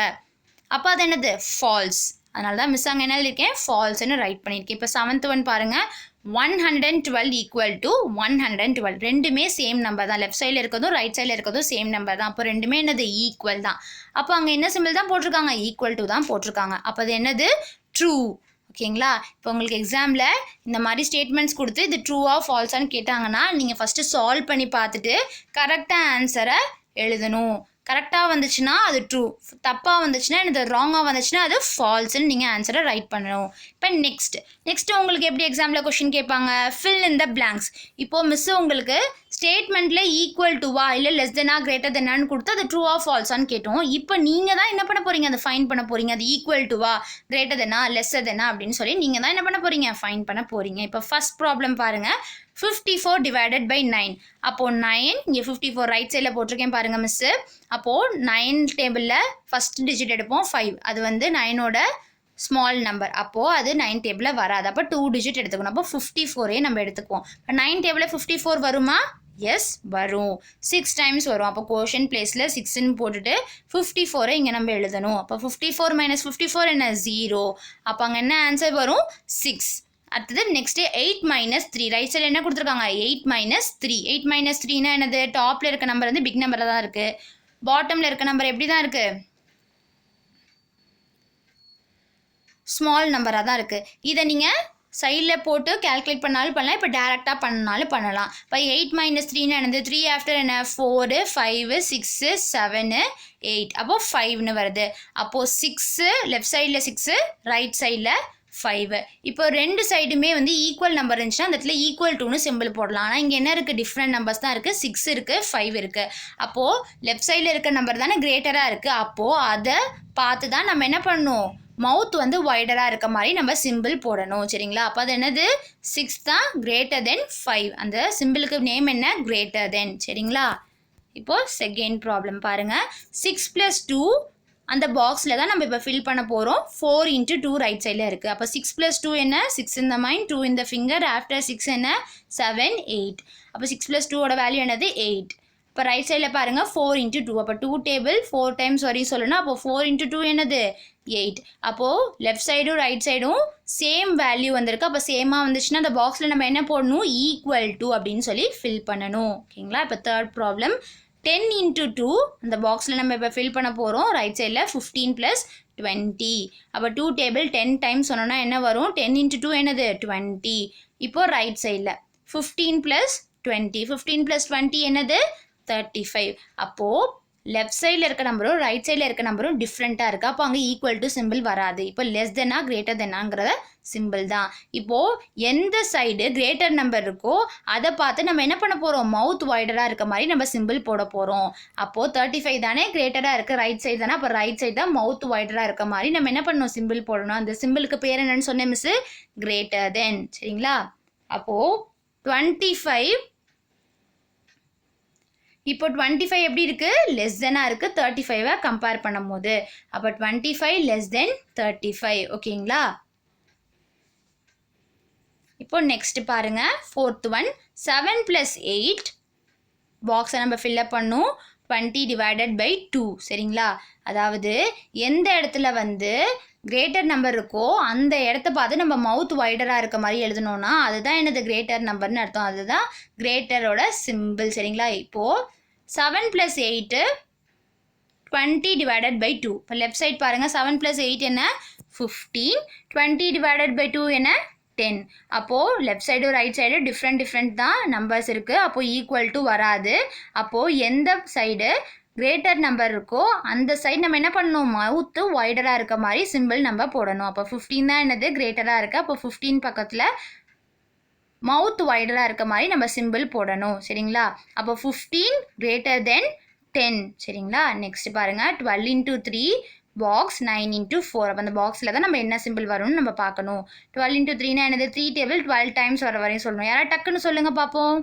அப்போ அது என்னது? ஃபால்ஸ். அதனால தான் மிஸ் அங்கே என்ன எழுதியிருக்கேன்? ஃபால்ஸ்ன்னு ரைட் பண்ணியிருக்கேன். இப்போ செவன்த் ஒன் பாருங்கள், 112 = 112. ரெண்டுமே சேம் நம்பர் தான். லெஃப்ட் சைடில் இருக்கிறதும் ரைட் சைடில் இருக்கிறதும் சேம் நம்பர் தான். அப்போ ரெண்டுமே என்னது? ஈக்குவல் தான். அப்போ அங்கே என்ன சிம்பிள் தான் போட்டிருக்காங்க? ஈக்குவல் டு தான் போட்டிருக்காங்க. அப்போ அது என்னது? ட்ரூ. ஓகேங்களா? இப்போ உங்களுக்கு எக்ஸாமில் இந்த மாதிரி ஸ்டேட்மெண்ட்ஸ் கொடுத்து இது ட்ரூவா ஃபால்ஸான்னு கேட்டாங்கன்னா நீங்கள் ஃபஸ்ட்டு சால்வ் பண்ணி பார்த்துட்டு கரெக்டாக ஆன்சரை எழுதணும். கரெக்டாக வந்துச்சுன்னா அது ட்ரூ, தப்பாக வந்துச்சுன்னா இது ராங்காக வந்துச்சுன்னா அது ஃபால்ஸ்ன்னு நீங்கள் ஆன்சரை ரைட் பண்ணணும். இப்போ நெக்ஸ்ட்டு உங்களுக்கு எப்படி எக்ஸாமில் கொஷின் கேட்பாங்க? Fill in the blanks. இப்போது மிஸ்ஸு உங்களுக்கு ஸ்டேட்மெண்ட்டில் ஈக்குவல் டுவா இல்லை லெஸ் தெனா கிரேட்டர் தென்னான்னு கொடுத்து அது ட்ரூவா ஃபால்ஸான்னு கேட்டோம். இப்போ நீங்கள் தான் என்ன பண்ண போகிறீங்க? அதை ஃபைன் பண்ண போகிறீங்க. அது ஈக்குவல் டுவா, கிரேட்டர் தெனா, லெஸ்ஸர் தெனா அப்படின்னு சொல்லி நீங்கள் தான் என்ன பண்ண போகிறீங்க? ஃபைன் பண்ண போகிறீங்க. இப்போ ஃபஸ்ட் ப்ராப்ளம் பாருங்கள், 54 / 9. அப்போது 9 இங்கே 54 ரைட் சைடில் போட்டிருக்கேன் பாருங்கள் மிஸ்ஸு. அப்போது 9 டேபிளில் ஃபஸ்ட் டிஜிட் எடுப்போம் 5. அது வந்து 9ஓட ஸ்மால் நம்பர். அப்போது அது 9 டேபிளில் வராது. அப்போ 2 டிஜிட் எடுத்துக்கணும். அப்போ 54 நம்ம எடுத்துக்குவோம். இப்போ 9 டேபிளில் 54 வருமா? எஸ் வரும். 6 டைம்ஸ் வரும். அப்போ கோஷன் பிளேஸில் 6ன்னு போட்டுட்டு 54 இங்கே நம்ம எழுதணும். அப்போ 54 - 54 என்ன? 0. அப்போ அங்கே என்ன ஆன்சர் வரும்? 6. அடுத்தது நெக்ஸ்ட்டு 8 - 3. ரைட் சைடில் என்ன கொடுத்துருக்காங்க? 8 - 3. 8 - 3னா என்னது? டாப்பில் இருக்க நம்பர் வந்து பிக் நம்பரில் தான் இருக்குது. பாட்டமில் இருக்க நம்பர் எப்படி தான் இருக்குது? ஸ்மால் நம்பராக தான் இருக்குது. இதை நீங்கள் சைடில் போட்டு கால்குலேட் பண்ணாலும் பண்ணலாம், இப்போ டேரெக்டாக பண்ணாலும் பண்ணலாம். இப்போ 8 - 3 என்னது 3 ஆஃப்டர் என்ன 4 5 6 7 8 அப்போது 5ன்னு வருது. அப்போது 6 லெஃப்ட் சைடில் 6 ரைட் சைடில் 5. இப்போ ரெண்டு சைடுமே வந்து ஈக்குவல் நம்பர் இருந்துச்சுன்னா அந்த இடத்துல ஈக்குவல் டூன்னு சிம்பிள் போடலாம். ஆனால் இங்கே என்ன இருக்குது, டிஃப்ரெண்ட் நம்பர்ஸ் தான் இருக்குது. 6 இருக்குது, 5 இருக்குது. அப்போது லெஃப்ட் சைடில் இருக்க நம்பர் தானே கிரேட்டராக இருக்குது. அப்போது அதை பார்த்து தான் நம்ம என்ன பண்ணணும், மவுத் வந்து வைடராக இருக்க மாதிரி நம்ம சிம்பிள் போடணும். சரிங்களா? அப்போ அது என்னது 6 தான் கிரேட்டர் தென் 5. அந்த சிம்பிளுக்கு நேம் என்ன, கிரேட்டர் தென். சரிங்களா? இப்போது செகண்ட் ப்ராப்ளம் பாருங்கள். 6 + 2 அந்த பாக்ஸில் தான் நம்ம இப்போ ஃபில் பண்ண போகிறோம். 4 × 2 ரைட் சைடில் இருக்குது. அப்போ 6 + 2 என்ன, 6 in the mind, 2 in the finger, after 6 என்ன 7 8. அப்போ 6 + 2 வேல்யூ என்னது 8. இப்போ ரைட் சைடில் பாருங்கள் 4 × 2. அப்போ 2 டேபிள் 4 டைம்ஸ் வரையும் சொல்லணும். அப்போ 4 × 2 என்னது 8. அப்போது லெஃப்ட் சைடும் ரைட் சைடும் சேம் வேல்யூ வந்திருக்கு. அப்போ சேமாக வந்துச்சுன்னா அந்த பாக்ஸில் நம்ம என்ன போடணும், ஈக்குவல் டு அப்படின்னு சொல்லி ஃபில் பண்ணணும். ஓகேங்களா? இப்போ தேர்ட் ப்ராப்ளம் 10 × 2 அந்த பாக்ஸில் நம்ம இப்போ ஃபில் பண்ண போகிறோம். ரைட் சைடில் 15 + 20. அப்போ 2 டேபிள் 10 டைம்ஸ் சொன்னோன்னா என்ன வரும், 10 × 2 என்னது 20. இப்போது ரைட் சைடில் 15 + 20. 15 + 20 என்னது 35. அப்போது லெஃப்ட் சைடில் இருக்க நம்பரும் ரைட் சைடில் இருக்க நம்பரும் டிஃப்ரெண்ட்டாக இருக்குது. அப்போ அங்கே ஈக்குவல் டு சிம்பிள் வராது. இப்போ லெஸ் தென்னா கிரேட்டர் தென்னாங்கிறத சிம்பிள் தான். இப்போது எந்த சைடு கிரேட்டர் நம்பர் இருக்கோ அதை பார்த்து நம்ம என்ன பண்ண போகிறோம், மவுத் வைடராக இருக்க மாதிரி நம்ம சிம்பிள் போட போகிறோம். அப்போது 35 தானே கிரேட்டராக இருக்குது, ரைட் சைடு தானே, அப்போ ரைட் சைடு தான் மவுத் வைடராக இருக்க மாதிரி நம்ம என்ன பண்ணணும், சிம்பிள் போடணும். அந்த சிம்பிளுக்கு பேர் என்னன்னு சொன்னேன் மிஸ்ஸு, கிரேட்டர் தென். சரிங்களா? அப்போது 25 இப்போ 25 எப்படி இருக்குது, லெஸ் தெனாக இருக்குது 35 கம்பேர் பண்ணும் போது. அப்போ 25 லெஸ் தென் 35. ஓகேங்களா? இப்போ நெக்ஸ்ட் பாருங்க, ஃபோர்த் ஒன் 7 + 8 பாக்ஸை நம்ம ஃபில்அப் பண்ணும் 20 / 2. சரிங்களா? அதாவது எந்த இடத்துல வந்து கிரேட்டர் நம்பர் இருக்கோ அந்த இடத்த பார்த்து நம்ம மவுத் வைடராக இருக்க மாதிரி எழுதணும்னா அதுதான் என்னது கிரேட்டர் நம்பர்னு அர்த்தம். அதுதான் கிரேட்டரோட சிம்பிள். சரிங்களா? இப்போது 7 + 8 20 / 2. இப்போ லெஃப்ட் சைட் பாருங்கள், 7 + 8 என்ன 15, 20 / 2 என்ன 10. அப்போது left side right side different தான் நம்பர்ஸ் இருக்குது. அப்போது ஈக்குவல் டு வராது. அப்போது எந்த சைடு கிரேட்டர் நம்பர் இருக்கோ அந்த சைடு நம்ம என்ன பண்ணணும், மவுத்து வைடராக இருக்க மாதிரி சிம்பிள் நம்ம போடணும். அப்போ 15 தான் என்னது கிரேட்டராக இருக்குது. அப்போ 15 பக்கத்தில் மவுத் வைடராக இருக்க மாதிரி நம்ம சிம்பிள் போடணும். சரிங்களா? அப்போ 15 கிரேட்டர் தென் 10. சரிங்களா? நெக்ஸ்ட் பாருங்கள், 12 × 3 பாக்ஸ் 9 × 4. அப்போ அந்த பாக்ஸில் தான் நம்ம என்ன சிம்பிள் வரும்னு நம்ம பார்க்கணும். 12 × 3 என்னது 3 டேபிள் 12 டைம்ஸ் வர வரையும் சொல்லணும். யாராவது டக்குன்னு சொல்லுங்கள் பார்ப்போம்.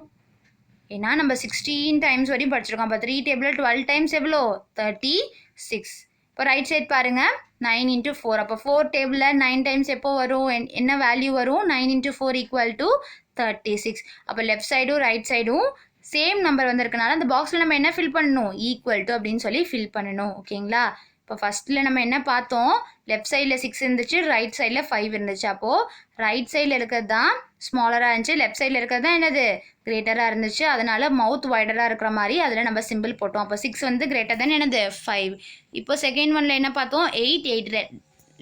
ஏன்னா நம்ம 16 டைம்ஸ் வரையும் படிச்சிருக்கோம். அப்போ 3 டேபிள் 12 டைம்ஸ் எவ்வளோ 36. இப்போ ரைட் சைட் பாருங்கள் 9 × 4. அப்போ 4 டேபிளில் 9 டைம்ஸ் எப்போ வரும், என்ன வேல்யூ வரும், 9 × 4 = 36. அப்போ லெஃப்ட் சைடும் ரைட் சைடும் சேம் நம்பர் வந்திருக்கனால அந்த பாக்ஸில் நம்ம என்ன ஃபில் பண்ணணும், ஈக்குவல் டு அப்படின்னு சொல்லி ஃபில் பண்ணணும். ஓகேங்களா? இப்போ ஃபஸ்ட்டில் நம்ம என்ன பார்த்தோம், லெஃப்ட் சைடில் 6 இருந்துச்சு, ரைட் சைடில் 5 இருந்துச்சு. அப்போது ரைட் சைடில் இருக்கிறது தான் ஸ்மாலராக இருந்துச்சு, லெஃப்ட் சைடில் இருக்கிறது தான் என்னது கிரேட்டராக இருந்துச்சு. அதனால் மவுத் வைடராக இருக்கிற மாதிரி அதில் நம்ம சிம்பிள் போட்டோம். அப்போ 6 வந்து கிரேட்டர் தென் என்னது 5. இப்போ செகண்ட் ஒனில் என்ன பார்த்தோம், 8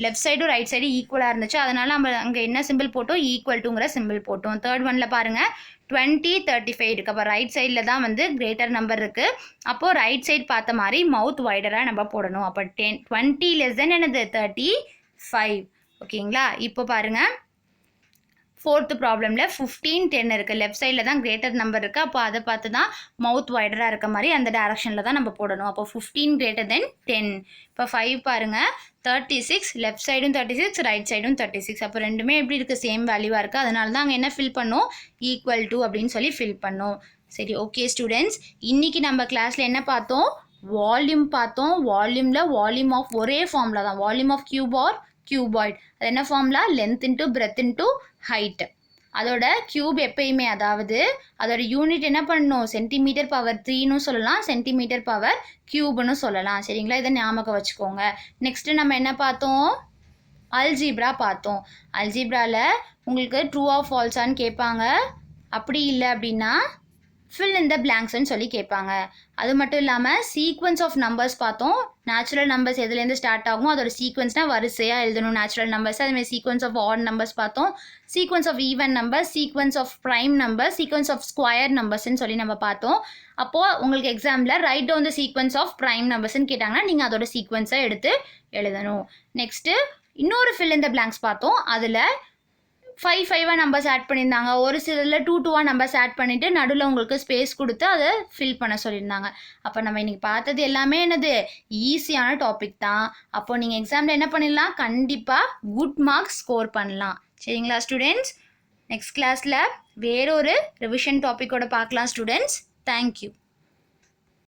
லெஃப்ட் சைடும் ரைட் சைடு ஈக்குவலாக இருந்துச்சு. அதனால் நம்ம அங்கே என்ன சிம்பிள் போட்டோம், ஈக்குவல் டுங்கிற சிம்பிள் போட்டோம். தேர்ட் ஒனில் பாருங்கள் 20 35 இருக்குது. அப்போ ரைட் சைடில் தான் வந்து கிரேட்டர் நம்பர் இருக்குது. அப்போது ரைட் சைடு பார்த்த மாதிரி மவுத் வைடராக நம்ம போடணும். அப்போ 20 லெஸ் தென் என்னது 35. ஓகேங்களா? இப்போ பாருங்கள் ஃபோர்த்து ப்ராப்ளமில் 15 10 இருக்குது. லெஃப்ட் சைடில் தான் கிரேட்டர் நம்பர் இருக்குது. அப்போ அதை பார்த்து தான் மவுத் வைடராக இருக்க மாதிரி அந்த டேரக்ஷனில் தான் நம்ம போடணும். அப்போ 15 greater than 10. இப்போ 5 பாருங்கள் 36, லெஃப்ட் சைடும் 36, ரைட் சைடும் 36. அப்போ ரெண்டுமே எப்படி இருக்குது, சேம் வேல்யூவாக இருக்குது. அதனால தான் அங்கே என்ன ஃபில் பண்ணோம், ஈக்குவல் டு அப்படின்னு சொல்லி ஃபில் பண்ணோம். சரி, ஓகே ஸ்டூடெண்ட்ஸ், இன்றைக்கி நம்ம கிளாஸில் என்ன பார்த்தோம், வால்யூம் பார்த்தோம். வால்யூம் ஆஃப் ஒரே ஃபார்முலா தான், volume of cube or cuboid. அது என்ன formula, length into breadth into height. அதோட கியூப் எப்பயுமே, அதாவது அதோட யூனிட் என்ன பண்ணணும், சென்டிமீட்டர் பவர் 3ன்னு சொல்லலாம், சென்டிமீட்டர் பவர் கியூப்னு சொல்லலாம். சரிங்களா, இதை ஞாபகம் வச்சுக்கோங்க. நெக்ஸ்ட்டு நம்ம என்ன பார்த்தோம், அல்ஜீப்ரா பார்த்தோம். அல்ஜீப்ராவில் உங்களுக்கு ட்ரூ ஆர் ஃபால்ஸான்னு கேட்பாங்க. அப்படி இல்லை அப்படின்னா ஃபில் இன் த பிளாங்க்ஸ்ன்னு சொல்லி கேட்பாங்க. அது மட்டும் இல்லாமல் சீக்வன்ஸ் ஆஃப் நம்பர்ஸ் பார்த்தோம். நேச்சுரல் நம்பர்ஸ் எதுலேருந்து ஸ்டார்ட் ஆகும், அதோட சீக்வன்ஸ்னால் வரிசையாக எழுதணும் நேச்சுரல் நம்பர்ஸ். அதுமாதிரி சீக்வன்ஸ் ஆஃப் ஆட் நம்பர்ஸ் பார்த்தோம். Sequence of even numbers, sequence of prime numbers, sequence of square நம்பர்ஸ்ன்னு சொல்லி நம்ம பார்த்தோம். அப்போது உங்களுக்கு எக்ஸாமில் write down the sequence of prime நம்பர்ஸ்ன்னு கேட்டாங்கன்னா நீங்கள் அதோட சீக்வன்ஸை எடுத்து எழுதணும். நெக்ஸ்ட்டு இன்னொரு ஃபில் இன் த பிளாங்க்ஸ் பார்த்தோம். அதில் 5 நம்பர்ஸ் ஆட் பண்ணியிருந்தாங்க. ஒரு சிலரில் 2 நம்பர்ஸ் ஆட் பண்ணிவிட்டு நடுவில் உங்களுக்கு ஸ்பேஸ் கொடுத்து அதை ஃபில் பண்ண சொல்லியிருந்தாங்க. அப்போ நம்ம இன்றைக்கி பார்த்தது எல்லாமே என்னது, ஈஸியான டாபிக் தான். அப்போ நீங்கள் எக்ஸாமில் என்ன பண்ணிடலாம், கண்டிப்பாக குட் மார்க்ஸ் ஸ்கோர் பண்ணலாம். சரிங்களா ஸ்டூடெண்ட்ஸ்? நெக்ஸ்ட் கிளாஸில் வேறொரு ரிவிஷன் டாப்பிக்கோட பார்க்கலாம் ஸ்டூடெண்ட்ஸ். தேங்க்யூ.